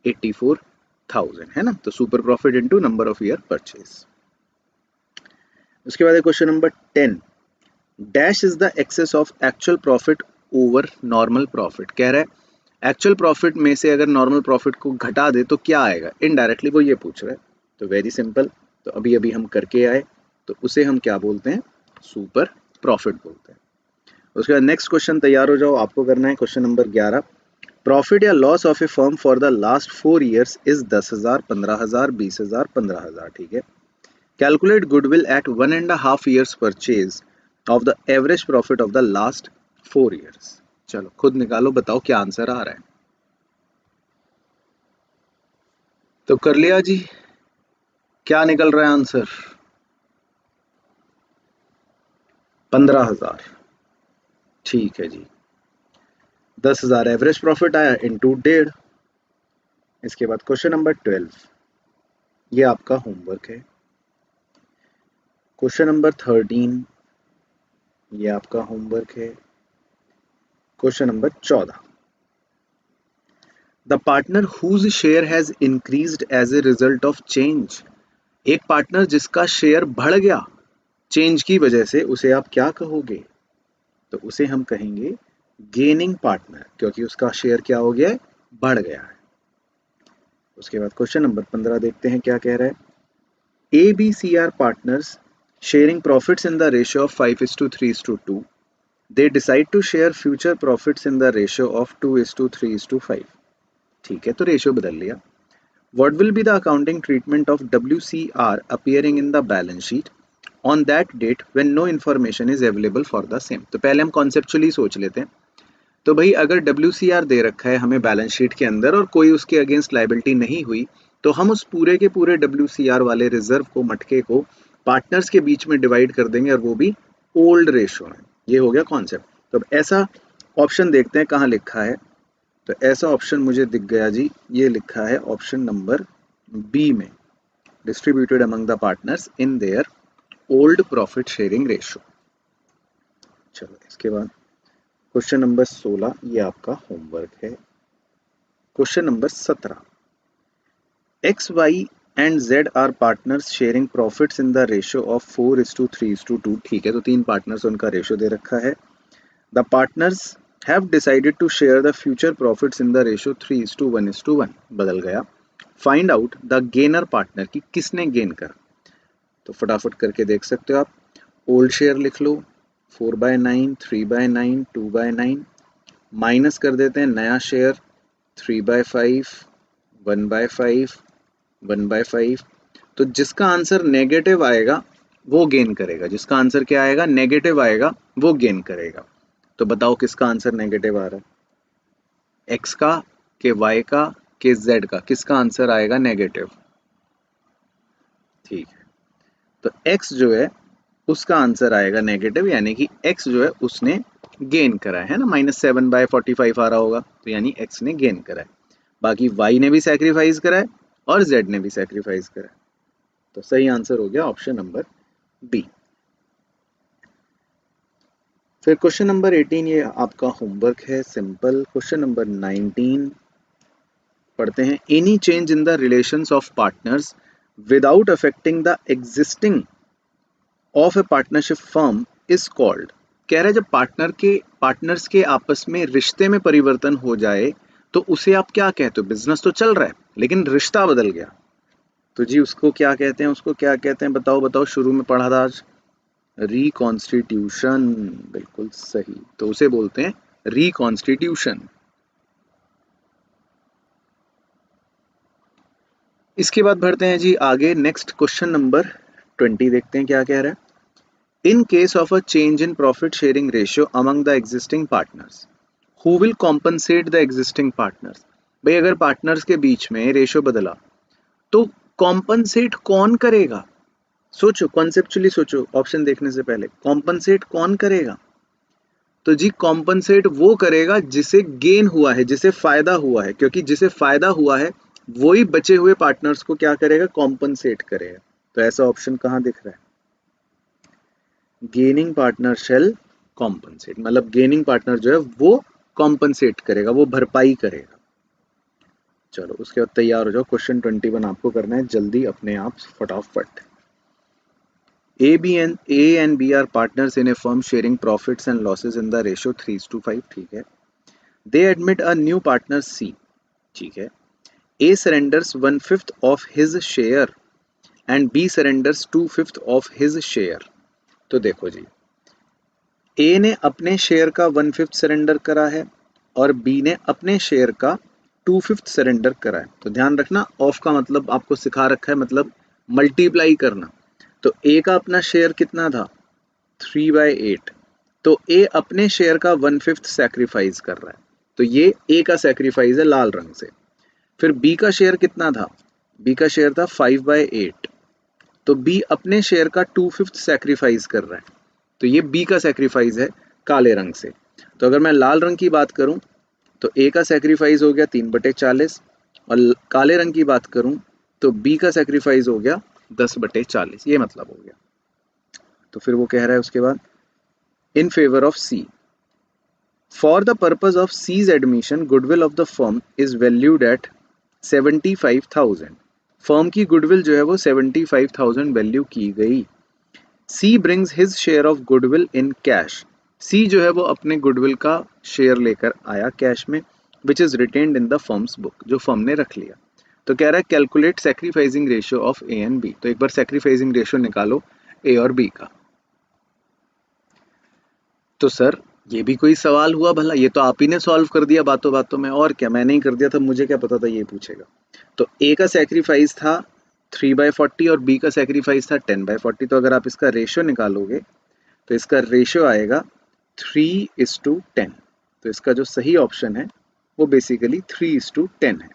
84,000, है ना। तो super profit into number of year purchase. उसके बाद question number 10, dash is the excess of actual profit over normal profit. कह रहा है एक्चुअल प्रॉफिट में से अगर नॉर्मल प्रॉफिट को घटा दे तो क्या आएगा, इनडायरेक्टली वो ये पूछ रहा है। तो वेरी सिंपल, तो अभी अभी हम करके आए, तो उसे हम क्या बोलते हैं? सुपर प्रॉफिट बोलते हैं। उसके बाद नेक्स्ट क्वेश्चन तैयार हो जाओ, आपको करना है क्वेश्चन नंबर 11, प्रॉफिट या loss of a firm for the last 4 years is 10,000, 15,000, 20,000, 15,000, ठीक है। Calculate goodwill at 1.5 years purchase of the average profit of the last 4 years। चलो खुद निकालो, बताओ क्या आंसर आ रहा है। तो कर लिया जी, क्या निकल रहा है आंसर? 15,000, ठीक है जी। 10,000 एवरेज प्रॉफिट आया इंटू 1.5। इसके बाद क्वेश्चन नंबर 12, ये आपका होमवर्क है। क्वेश्चन नंबर 13, ये आपका होमवर्क है। Question number 14, the partner whose share has increased as a result of change. एक पार्टनर जिसका शेयर बढ़ गया चेंज की वजह से, उसे आप क्या कहोगे? तो उसे हम कहेंगे गेनिंग पार्टनर, क्योंकि उसका शेयर क्या हो गया है? बढ़ गया है। उसके बाद क्वेश्चन नंबर 15 देखते हैं क्या कह रहा है। A, B, C are partners sharing profits in the ratio of 5:3:2. They decide to share future profits in the ratio of 2:3:5. ठीक है, तो रेशियो बदल लिया। What will be the accounting treatment of WCR appearing in the balance sheet on that date when no information is available for the same? तो पहले हम conceptually सोच लेते हैं। तो भाई अगर WCR दे रखा है हमें बैलेंस शीट के अंदर और कोई उसके अगेंस्ट लाइबिलिटी नहीं हुई, तो हम उस पूरे के पूरे WCR वाले रिजर्व को, मटके को पार्टनर्स के बीच में डिवाइड कर देंगे, और वो भी ओल्ड रेशो में। ये हो गया कॉन्सेप्ट। तो अब ऐसा ऑप्शन देखते हैं कहाँ लिखा है। तो ऐसा ऑप्शन मुझे दिख गया जी, ये लिखा है ऑप्शन नंबर बी में, distributed among the partners in their old profit sharing ratio. चलो इसके बाद क्वेश्चन नंबर 16, ये आपका होमवर्क है। Question number 17, X Y and Z are partners sharing profits in the ratio of 4:3:2। ठीक है, तो 3 पार्टनर्स, उनका रेशियो दे रखा है। The partners have decided to share the future profits in the ratio 3:1:1। बदल गया। Find out the gainer partner, की किसने गेन करा। तो फटाफट करके देख सकते हो आप। ओल्ड शेयर लिख लो, 4/9, 3/9, 2/9, माइनस कर देते हैं नया शेयर 3/5, 1/5, 1/5। तो जिसका आंसर नेगेटिव आएगा वो गेन करेगा, जिसका आंसर क्या आएगा, नेगेटिव आएगा, वो गेन करेगा। तो बताओ किसका आंसर नेगेटिव आ रहा है, एक्स का के वाई का के जेड का, किसका आंसर आएगा नेगेटिव। ठीक है, तो एक्स जो है उसका आंसर आएगा नेगेटिव, यानी कि एक्स जो है उसने गेन करा है ना, -7/45 आ रहा होगा, तो यानी एक्स ने गेन करा है। बाकी वाई ने भी सैक्रिफाइस करा है और जेड ने भी सैक्रिफाइस करा है। तो सही आंसर हो गया ऑप्शन नंबर बी। फिर क्वेश्चन नंबर 18, ये आपका होमवर्क है, सिंपल। क्वेश्चन नंबर 19 पढ़ते हैं। Any change in the relations of partners without affecting the existing of A partnership firm is called. कह रहा है जब पार्टनर्स के आपस में रिश्ते में परिवर्तन हो जाए तो उसे आप क्या कहते हो। बिजनेस तो चल रहा है लेकिन रिश्ता बदल गया, तो जी उसको क्या कहते हैं, उसको क्या कहते हैं, बताओ बताओ। शुरू में पढ़ा था आज, रिकॉन्स्टिट्यूशन, बिल्कुल सही। तो उसे बोलते हैं रिकॉन्स्टिट्यूशन। इसके बाद बढ़ते हैं जी आगे, नेक्स्ट क्वेश्चन नंबर 20 देखते हैं क्या कह रहा है। In case of a change in profit sharing ratio among the existing partners, who will compensate the existing partners. भाई अगर पार्टनर्स के बीच में रेशियो बदला तो कॉम्पनसेट कौन करेगा। सोचो, कॉन्सेप्चुअली सोचो, ऑप्शन देखने से पहले कॉम्पनसेट कौन करेगा। तो जी कॉम्पनसेट वो करेगा जिसे गेन हुआ है, जिसे फायदा हुआ है, क्योंकि जिसे फायदा हुआ है वही बचे हुए पार्टनर्स को क्या करेगा, कॉम्पनसेट करेगा। तो ऐसा ऑप्शन कहाँ दिख रहा है, गेनिंग पार्टनर शेल कॉम्पनसेट, मतलब गेनिंग पार्टनर जो है वो कॉम्पनसेट करेगा, वो भरपाई करेगा। चलो उसके बाद तैयार हो जाओ, क्वेश्चन 21 आपको करना है जल्दी अपने आप फटाफट। A and B are partners in a firm sharing profits and losses in the ratio 3:5। ठीक है। They admit a new partner C। ठीक है। A surrenders 1/5 of his share and B surrenders 2/5 of his share। तो देखो जी, A ने अपने share का 1/5 surrender करा है और B ने अपने शेयर का 2/5 सरेंडर करा है। तो ध्यान रखना, ऑफ का मतलब आपको सिखा रखा है, मतलब मल्टीप्लाई करना। तो ए का अपना शेयर कितना था, 3/8। तो ए अपने शेयर का 1/5 सैक्रिफाइस कर रहा है, तो ये ए का सैक्रिफाइस है लाल रंग से। फिर बी का शेयर कितना था, बी का शेयर था 5/8। तो बी अपने शेयर का 2/5 सैक्रिफाइस कर रहा है, तो ये बी का सैक्रिफाइस है काले रंग से। तो अगर मैं लाल रंग की बात करूं तो ए का सैक्रिफाइस हो गया 3/40, और काले रंग की बात करूं तो बी का सैक्रिफाइस हो गया 10/40। ये मतलब हो गया। तो फिर वो कह रहा है उसके बाद, in favour of C, for the purpose of C's admission goodwill of the firm is valued at 75,000। Firm की गुडविल जो है वो 75,000 वैल्यू की गई। C brings his share of goodwill in cash. C जो है वो अपने गुडविल का शेयर लेकर आया कैश में, which is retained in the firm's book, जो फर्म ने रख लिया। तो कह रहा है calculate sacrificing ratio of A and B. तो एक बार सैक्रिफाइसिंग रेशियो निकालो ए और बी का। तो सर ये भी कोई सवाल हुआ भला? ये तो आप ही ने सॉल्व कर दिया बातों बातों में, और क्या, मैंने ही कर दिया था, मुझे क्या पता था ये पूछेगा। तो ए का सेक्रीफाइस था 3/40 और बी का सेक्रीफाइस था 10/40। तो अगर आप इसका रेशियो निकालोगे तो इसका रेशियो आएगा 3:10। तो इसका जो सही ऑप्शन है वो बेसिकली 3:10 है।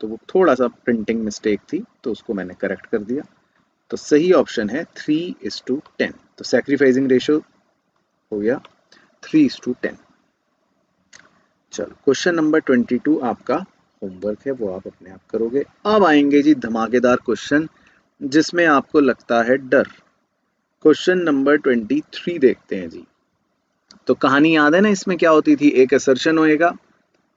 तो वो थोड़ा सा प्रिंटिंग मिस्टेक थी, तो उसको मैंने करेक्ट कर दिया। तो सही ऑप्शन है 3:10। तो सेक्रीफाइसिंग रेशियो हो गया 3:10। चलो क्वेश्चन नंबर 22 आपका होमवर्क है, वो आप अपने आप करोगे। अब आएंगे जी धमाकेदार क्वेश्चन जिसमें आपको लगता है डर। क्वेश्चन नंबर 23 देखते हैं जी। तो कहानी याद है ना, इसमें क्या होती थी, एक असर्शन होएगा,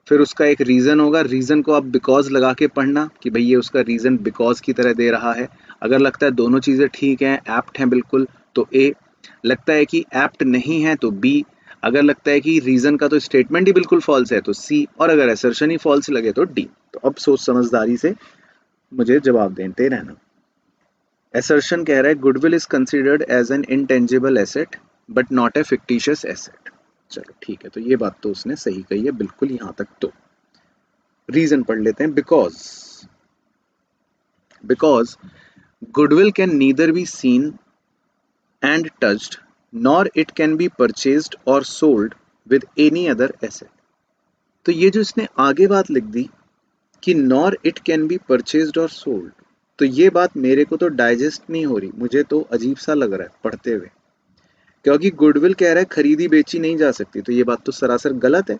फिर उसका एक रीज़न होगा। रीज़न को आप बिकॉज लगा के पढ़ना कि भाई ये उसका रीज़न बिकॉज की तरह दे रहा है। अगर लगता है दोनों चीज़ें ठीक हैं, एप्ट हैं बिल्कुल, तो ए। लगता है कि एप्ट नहीं है तो बी। अगर लगता है कि रीज़न का तो स्टेटमेंट ही बिल्कुल फॉल्स है तो सी। और अगर असर्शन ही फॉल्स लगे तो डी। तो अब सोच समझदारी से मुझे जवाब देते रहना। असर्शन कह रहा है goodwill is considered as an intangible asset but not a fictitious asset. चलो ठीक है, तो ये बात तो उसने सही कही है बिल्कुल यहाँ तक। तो रीजन पढ़ लेते हैं। Because goodwill can neither be seen and touched nor it can be purchased or sold with any other asset। तो ये जो इसने आगे बात लिख दी कि nor it can be purchased or sold, तो ये बात मेरे को तो डाइजेस्ट नहीं हो रही, मुझे तो अजीब सा लग रहा है पढ़ते हुए। क्योंकि गुडविल कह रहा है खरीदी बेची नहीं जा सकती, तो ये बात तो सरासर गलत है।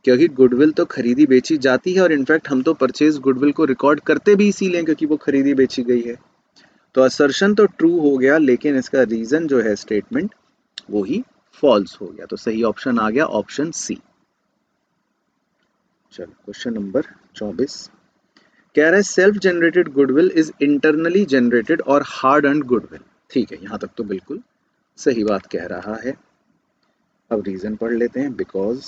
क्योंकि गुडविल तो खरीदी बेची जाती है, और इनफैक्ट हम तो परचेज गुडविल को रिकॉर्ड करते भी इसीलिए क्योंकि वो खरीदी बेची गई है। तो असर्शन तो ट्रू हो गया, लेकिन इसका रीजन जो है स्टेटमेंट वो ही फॉल्स हो गया। तो सही ऑप्शन आ गया ऑप्शन सी। चलो क्वेश्चन नंबर 24 कह रहा है self generated goodwill is internally generated और हार्ड अर्न्ड गुडविल। ठीक है, यहां तक तो बिल्कुल सही बात कह रहा है। अब रीजन पढ़ लेते हैं। Because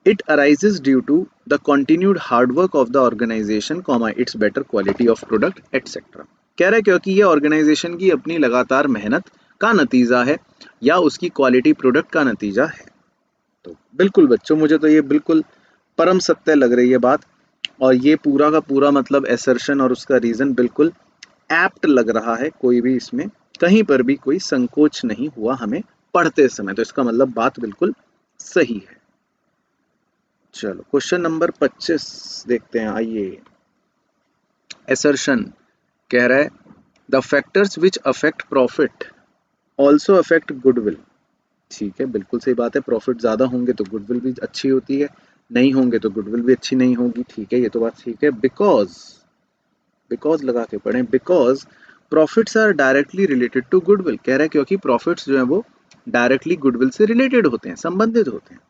it arises due to the continued hard work of the organization, its better quality of product etc। कह रहा है क्योंकि ये ऑर्गेनाइजेशन की अपनी लगातार मेहनत का नतीजा है या उसकी क्वालिटी प्रोडक्ट का नतीजा है। तो बिल्कुल बच्चों, मुझे तो ये बिल्कुल परम सत्य लग रही है बात, और ये पूरा का पूरा मतलब एसर्शन और उसका रीजन बिल्कुल एप्ट लग रहा है। कोई भी इसमें कहीं पर भी कोई संकोच नहीं हुआ हमें पढ़ते समय, तो इसका मतलब बात बिल्कुल सही है। चलो क्वेश्चन नंबर 25 देखते हैं, आइए। एसर्शन कह रहा है the factors which affect profit also affect goodwill. ठीक है, बिल्कुल सही बात है। प्रॉफिट ज़्यादा होंगे तो गुडविल भी अच्छी होती है, नहीं होंगे तो गुडविल भी अच्छी नहीं होगी। ठीक है, ये तो बात ठीक है। बिकॉज लगा के पढ़ें। Because profits are directly related to goodwill. कह रहा है क्योंकि प्रॉफिट्स जो है वो डायरेक्टली गुडविल से रिलेटेड होते हैं, संबंधित होते हैं।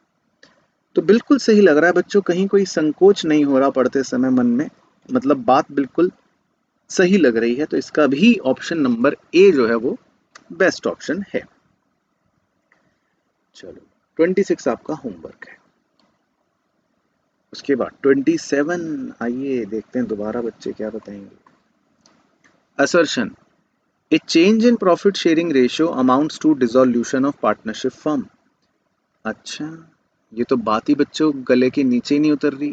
तो बिल्कुल सही लग रहा है बच्चों, कहीं कोई संकोच नहीं हो रहा पढ़ते समय मन में, मतलब बात बिल्कुल सही लग रही है। तो इसका भी ऑप्शन नंबर ए जो है वो बेस्ट ऑप्शन है। चलो 26 आपका होमवर्क है। उसके बाद 27, आइए देखते हैं दोबारा बच्चे क्या बताएंगे। Assertion A change in profit sharing ratio amounts to dissolution of partnership firm. अच्छा, ये तो बात ही बच्चों गले के नीचे ही नहीं उतर रही।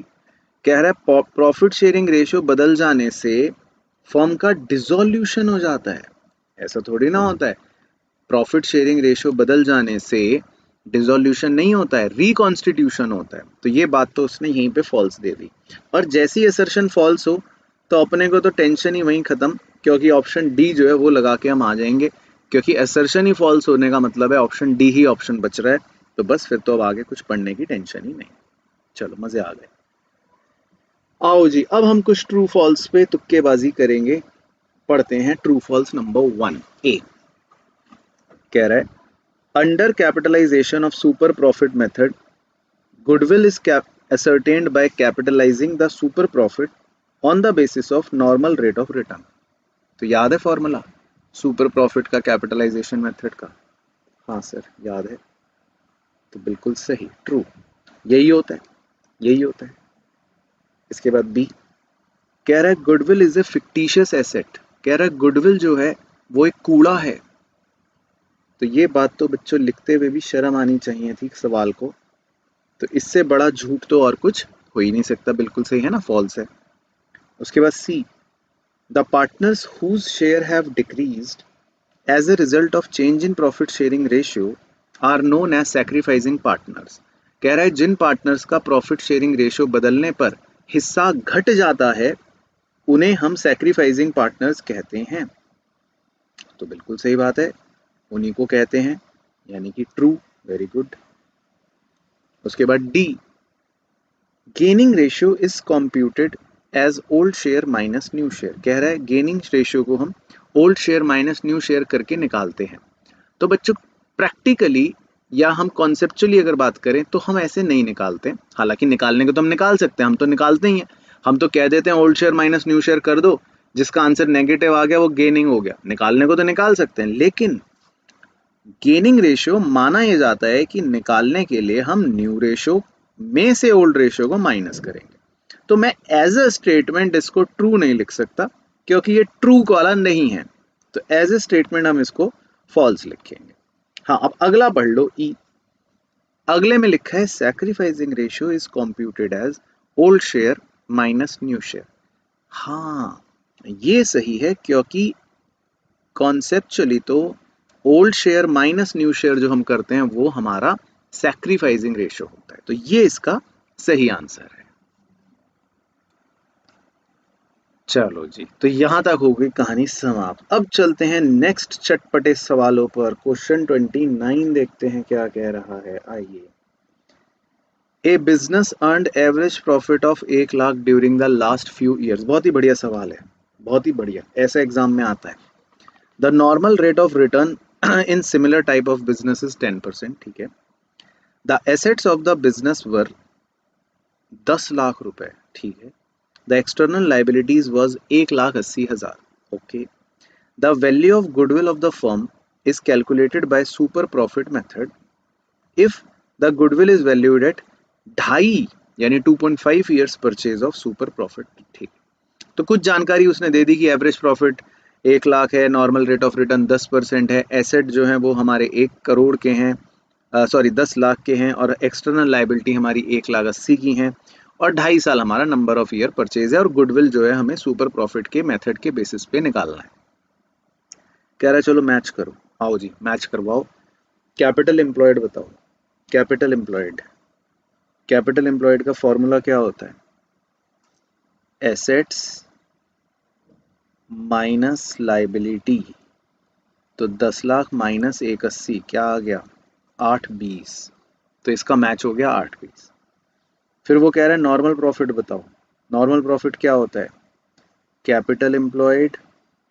कह रहा है प्रॉफिट शेयरिंग रेशियो बदल जाने से फर्म का डिसोल्यूशन हो जाता है। ऐसा थोड़ी ना होता है, प्रॉफिट शेयरिंग रेशियो बदल जाने से डिसोल्यूशन नहीं होता है, रिकॉन्स्टिट्यूशन होता है। तो ये बात तो उसने यहीं पे फॉल्स दे दी, और जैसी असर्शन फॉल्स हो तो अपने को तो टेंशन ही वहीं खत्म, क्योंकि ऑप्शन डी जो है वो लगा के हम आ जाएंगे। क्योंकि असर्शन ही फॉल्स होने का मतलब है ऑप्शन डी ही ऑप्शन बच रहा है, तो बस फिर तो अब आगे कुछ पढ़ने की टेंशन ही नहीं। चलो मजे आ गए। आओ जी, अब हम कुछ ट्रू फॉल्स पे तुक्केबाजी करेंगे। पढ़ते हैं ट्रू फॉल्स नंबर 1 ए। कह रहा है under capitalisation of super profit method goodwill is ascertained by capitalizing the super profit on the basis of normal rate of return। तो याद है फॉर्मूला सुपर प्रॉफिट का कैपिटलाइजेशन मेथड का? हाँ सर याद है। तो बिल्कुल सही, ट्रू, यही होता है, यही होता है। इसके बाद बी कह रहा है goodwill is a fictitious asset. कह रहा है गुडविल जो है वो एक कूड़ा है। तो ये बात तो बच्चों लिखते हुए भी शर्म आनी चाहिए थी सवाल को। तो इससे बड़ा झूठ तो और कुछ हो ही नहीं सकता। बिल्कुल सही है ना, फॉल्स है। उसके बाद C, the partners whose share have decreased as a result of change in profit sharing ratio are known as sacrificing partners. कह रहा है जिन पार्टनर्स का प्रॉफिट शेयरिंग रेशियो बदलने पर हिस्सा घट जाता है उन्हें हम सैक्रिफाइसिंग पार्टनर्स कहते हैं। तो बिल्कुल सही बात है, उन्हीं को कहते हैं, यानी कि ट्रू। Very good. उसके बाद D, gaining ratio is computed as old share minus new share. कह रहा है गेनिंग रेशियो को हम old share minus new share करके निकालते हैं। तो बच्चों प्रैक्टिकली या हम कॉन्सेप्चुअली अगर बात करें तो हम ऐसे नहीं निकालते। हालांकि निकालने को तो हम निकाल सकते हैं, हम तो निकालते ही हैं। हम तो कह देते हैं old share minus new share कर दो, जिसका आंसर नेगेटिव आ गया वो गेनिंग हो गया। निकालने को तो निकाल सकते हैं, लेकिन गेनिंग रेशियो माना यह जाता है कि निकालने के लिए हम न्यू रेशियो में से ओल्ड रेशियो को माइनस करेंगे। तो मैं एज अ स्टेटमेंट इसको ट्रू नहीं लिख सकता क्योंकि ये ट्रू वाला नहीं है। तो एज ए स्टेटमेंट हम इसको फॉल्स लिखेंगे। हाँ, अब अगला पढ़ लो ई। अगले में लिखा है sacrificing ratio is computed as old share minus new share. हाँ, ये सही है क्योंकि कॉन्सेप्चुअली तो old share minus new share जो हम करते हैं वो हमारा सैक्रिफाइसिंग रेशियो होता है। तो ये इसका सही आंसर है। चलो जी, तो यहां तक हो गई कहानी समाप्त। अब चलते हैं नेक्स्ट चटपटे सवालों पर। क्वेश्चन 29 देखते हैं क्या कह रहा है। आइए। A business earned average profit of 1 lakh during the last few years. बहुत ही बढ़िया सवाल है, बहुत ही बढ़िया, ऐसा एग्जाम में आता है। The normal rate of return in similar type of business is 10%। ठीक है। The assets of the business were 10 lakh रुपए। ठीक है। The external liabilities was 1,80,000। Okay. The value of goodwill of the firm is calculated by super profit method if the goodwill is valued at 2.5 यानी 2.5 years purchase of super profit. ठीक। तो कुछ जानकारी उसने दे दी कि एवरेज प्रॉफिट 1 लाख है, normal rate of return 10% है, asset जो है वो हमारे 1 करोड़ के हैं, सॉरी 10 लाख के हैं, और एक्सटर्नल लाइबिलिटी हमारी 1,80,000 की हैं, और 2.5 साल हमारा नंबर ऑफ ईयर परचेज है, और गुडविल जो है हमें सुपर प्रॉफिट के मेथड के बेसिस पे निकालना है। कह रहा है चलो मैच करो। आओ जी, मैच करवाओ। कैपिटल एम्प्लॉयड बताओ। कैपिटल एम्प्लॉयड, कैपिटल एम्प्लॉयड का फॉर्मूला क्या होता है? Assets minus liability. तो 10 लाख माइनस 1,80 क्या आ गया? 8,20। तो इसका मैच हो गया 8,20। फिर वो कह रहा है नॉर्मल प्रॉफिट बताओ। नॉर्मल प्रॉफिट क्या होता है? Capital employed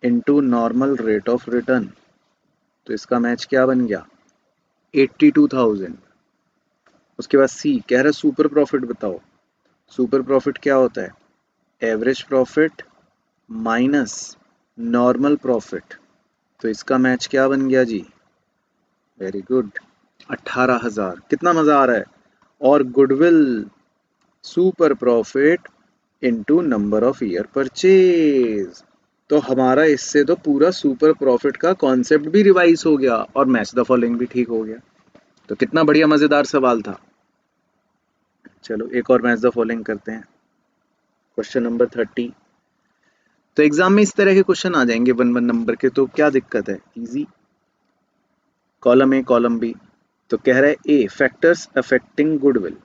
into normal rate of return. तो इसका मैच क्या बन गया? 82,000। उसके बाद सी कह रहा है सुपर प्रॉफिट बताओ। सुपर प्रॉफिट क्या होता है? Average profit minus normal profit. तो इसका मैच क्या बन गया जी? Very good, 18,000। कितना मजा आ रहा है। और goodwill super profit into number of year purchase. तो हमारा इससे तो पूरा सुपर प्रॉफिट का कॉन्सेप्ट भी रिवाइज हो गया और मैच द फॉलोइंग भी ठीक हो गया। तो कितना बढ़िया मजेदार सवाल था। चलो एक और मैच द फॉलोइंग करते हैं। Question number 30। तो एग्जाम में इस तरह के क्वेश्चन आ जाएंगे 1-1 नंबर के, तो क्या दिक्कत है? Easy. Column A column B. तो कह रहा है ए फैक्टर्स अफेक्टिंग गुडविल।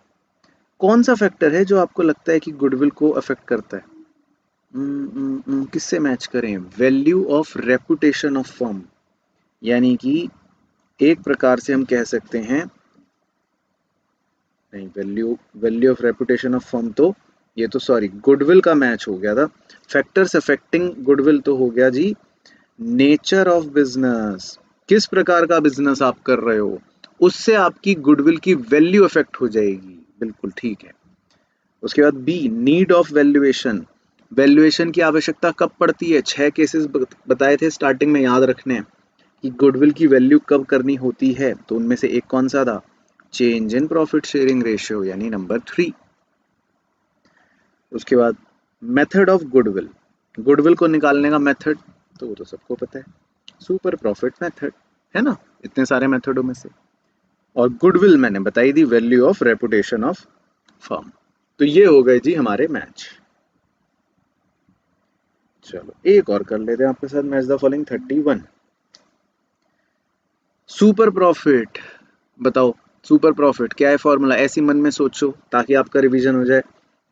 कौन सा फैक्टर है जो आपको लगता है कि गुडविल को अफेक्ट करता है? किससे मैच करें? Value of reputation of firm, यानी कि एक प्रकार से हम कह सकते हैं, नहीं, value of reputation of firm तो ये तो सॉरी गुडविल का मैच हो गया था। फैक्टर्स अफेक्टिंग गुडविल तो हो गया जी नेचर ऑफ बिजनेस। किस प्रकार का बिजनेस आप कर रहे हो उससे आपकी गुडविल की वैल्यू अफेक्ट हो जाएगी। बिल्कुल ठीक है। उसके बाद B need of valuation. Valuation की आवश्यकता कब पड़ती है? 6 केसेस बताए थे स्टार्टिंग में, याद रखने हैं कि गुडविल की वैल्यू कब करनी होती है। तो उनमें से एक कौन सा था? Change in profit sharing ratio, यानी नंबर 3। उसके बाद मेथड ऑफ गुडविल। गुडविल को निकालने का मेथड तो वो तो सबको पता है, सुपर प्रॉफिट मेथड, है ना। इतने सारे मेथडों में से। और गुडविल मैंने बताई दी, value of reputation of firm. तो ये हो गए जी हमारे मैच। चलो एक और कर लेते हैं आपके साथ, match the following 31। Super profit, बताओ सुपर प्रॉफिट क्या है फॉर्मूला, ऐसी मन में सोचो ताकि आपका रिवीजन हो जाए।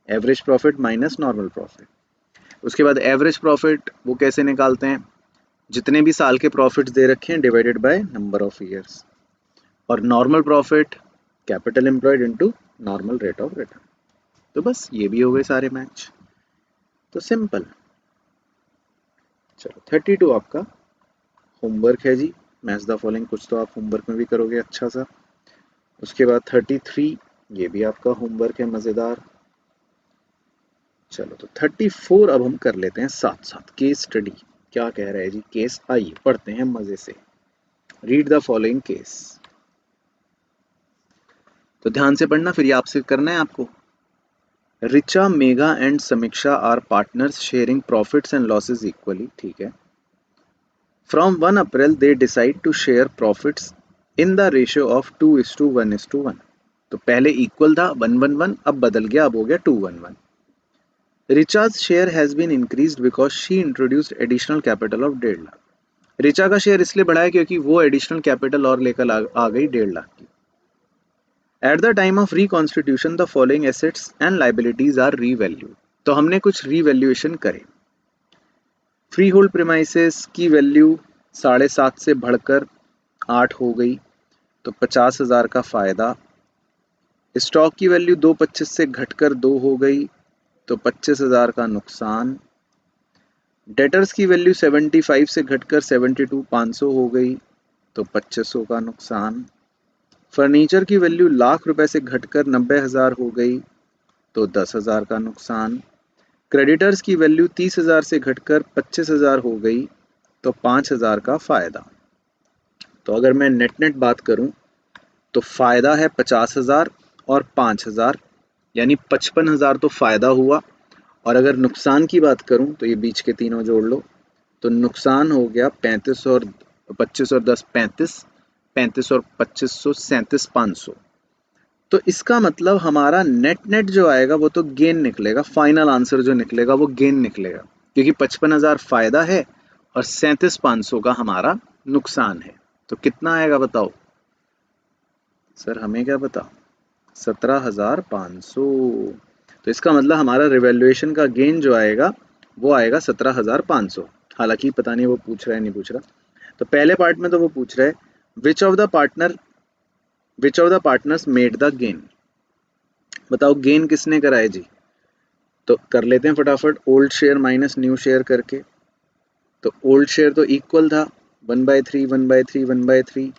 Average profit minus normal profit. उसके बाद एवरेज प्रॉफिट वो कैसे निकालते हैं, जितने भी साल के प्रॉफिट्स दे रखे हैं divided by number of years. और normal profit capital employed into normal rate of return. तो बस ये भी हो गए सारे मैच, तो सिंपल। चलो 32 आपका होमवर्क है जी, मैच द फॉलोइंग कुछ तो आप होमवर्क में भी करोगे अच्छा सा। उसके बाद 33 ये भी आपका होमवर्क है मज़ेदार। चलो तो 34 अब हम कर लेते हैं साथ साथ केस स्टडी। क्या कह रहा है जी केस, आइए पढ़ते हैं मजे से। Read the following case. तो ध्यान से पढ़ना, फिर ये आपसे करना है आपको। Richa, Megha and Samiksha are partners sharing profits and losses equally, ठीक है। From 1 April they decide to share profits in the ratio of 2:1:1। तो पहले इक्वल था 1:1:1, अब बदल गया, अब हो गया 2:1:1। Richa's share has been increased because she introduced additional capital of 1.5 lakh. Richa का शेयर इसलिए बढ़ाया क्योंकि वो एडिशनल कैपिटल और लेकर आ गई 1.5 लाख की। At the time of reconstitution the following assets and liabilities are revalued. तो हमने कुछ रीवैल्यूएशन करे। फ्री होल्ड प्रीमाइसेस की वैल्यू 7.5 से बढ़कर 8 हो गई, तो 50,000 का फायदा। स्टॉक की वैल्यू 2.25 से घटकर 2 हो गई, तो 25,000 का नुकसान। डेटर्स की वैल्यू 75 से घटकर 72,500 हो गई, तो 2500 का नुकसान। फर्नीचर की वैल्यू लाख रुपए से घटकर 90,000 हो गई, तो 10,000 का नुकसान। क्रेडिटर्स की वैल्यू 30,000 से घटकर 25,000 हो गई, तो 5,000 का फायदा। तो अगर मैं नेट नेट बात करूं तो फायदा है 50,000 और 5,000, यानी 55,000 तो फायदा हुआ। और अगर नुकसान की बात करूं तो ये बीच के तीनों जोड़ लो, तो नुकसान हो गया 35 और 25 और 10 35, 35 और 2500 37,500। तो इसका मतलब हमारा नेट नेट जो आएगा वो तो गेन निकलेगा, फाइनल आंसर जो निकलेगा वो गेन निकलेगा, क्योंकि 55,000 फायदा है और 37,500 का हमारा नुकसान है। तो कितना आएगा बताओ सर, हमें क्या पता, 17,500। तो इसका मतलब हमारा रिवैल्यूएशन का गेन जो आएगा वो आएगा 17,500। हालांकि पता नहीं वो पूछ रहा है नहीं पूछ रहा। तो पहले पार्ट में तो वो पूछ रहा है विच of the partners made the gain. बताओ गेन किसने कराए जी, तो कर लेते हैं फटाफट old share minus new share करके। तो ओल्ड शेयर तो इक्वल था 1/3 1/3 1/3,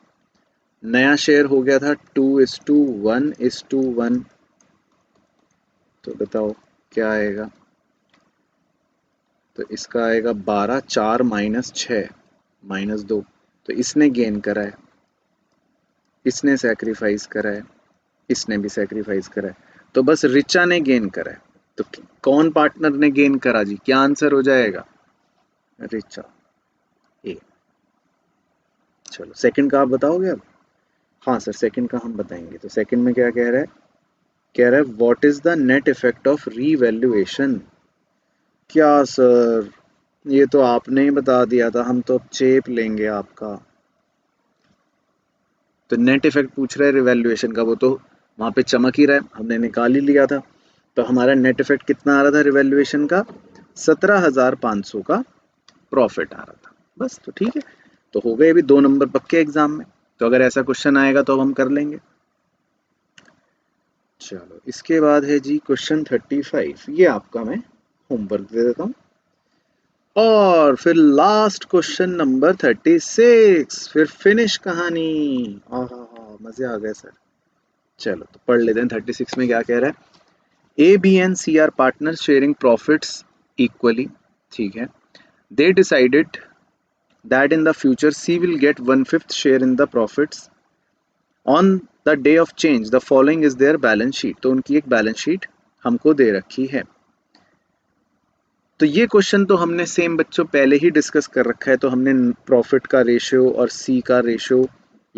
नया शेयर हो गया था 2:1:1। तो बताओ क्या आएगा, तो इसका आएगा 12, 4 माइनस 6 माइनस 2। तो इसने गेन करा है, इसने सेक्रीफाइस करा है, इसने भी सेक्रीफाइस करा है, तो बस रिचा ने गेन करा है। तो कौन पार्टनर ने गेन करा जी, क्या आंसर हो जाएगा, रिचा ए। चलो सेकंड का आप बताओगे अब। हाँ सर सेकंड का हम बताएंगे। तो सेकंड में क्या कह रहा है, कह रहा है what is the net effect of revaluation. क्या सर, ये तो आपने ही बता दिया था, हम तो अब चेप लेंगे आपका। तो नेट इफेक्ट पूछ रहा है रिवैल्यूएशन का, वो तो वहां पे चमक ही रहा है, हमने निकाल ही लिया था। तो हमारा नेट इफेक्ट कितना आ रहा था रिवैल्यूएशन का, 17,500 का प्रॉफिट आ रहा था। बस तो ठीक है, तो हो गए अभी 2 नंबर पक्के एग्जाम में। तो अगर ऐसा क्वेश्चन आएगा तो अब हम कर लेंगे। चलो इसके बाद है जी क्वेश्चन 35, ये आपका मैं होमवर्क दे देता हूँ। और फिर लास्ट क्वेश्चन नंबर 36, फिर फिनिश कहानी। आहा मजे आ गए सर। चलो तो पढ़ लेते हैं 36 में क्या कह रहा है। A B and C are partners sharing profits equally, ठीक है। They decided that in the future C will get 1/5 share in the profits on the day of change the following is their balance sheet. तो उनकी एक balance sheet हमको दे रखी है। तो ये क्वेश्चन तो हमने सेम बच्चों पहले ही डिस्कस कर रखा है। तो हमने प्रॉफिट का रेशियो और सी का रेशियो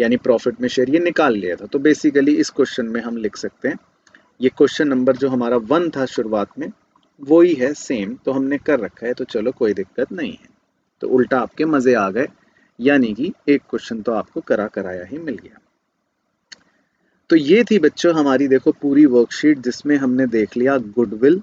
यानी प्रॉफिट में शेयर, ये निकाल लिया था। तो बेसिकली इस क्वेश्चन में हम लिख सकते हैं, ये क्वेश्चन नंबर जो हमारा 1 था शुरुआत में वो ही है सेम, तो हमने कर रखा है, तो चलो कोई दिक्कत नहीं है। तो उल्टा आपके मजे आ गए, यानी कि एक क्वेश्चन तो आपको कराया ही मिल गया। तो ये थी बच्चों हमारी देखो पूरी वर्कशीट, जिसमें हमने देख लिया गुडविल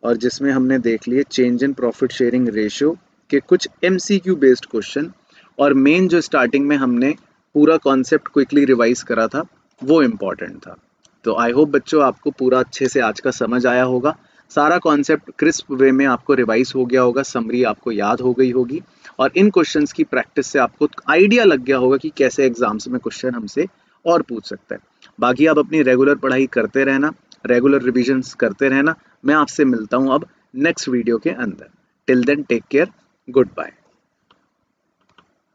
और जिसमें हमने देख लिए change in profit sharing ratio के कुछ एमसीक्यू बेस्ड क्वेश्चन, और मेन जो स्टार्टिंग में हमने पूरा कॉन्सेप्ट क्विकली रिवाइज करा था वो इम्पॉर्टेंट था। तो आई होप बच्चों आपको पूरा अच्छे से आज का समझ आया होगा, सारा कॉन्सेप्ट क्रिस्प वे में आपको रिवाइज हो गया होगा, समरी आपको याद हो गई होगी, और इन क्वेश्चंस की प्रैक्टिस से आपको आइडिया लग गया होगा कि कैसे एग्जाम्स में क्वेश्चन हमसे और पूछ सकता है। बाकी आप अपनी रेगुलर पढ़ाई करते रहना, रेगुलर रिविजन्स करते रहना। मैं आपसे मिलता हूँ अब नेक्स्ट वीडियो के अंदर। Till then take care, good bye.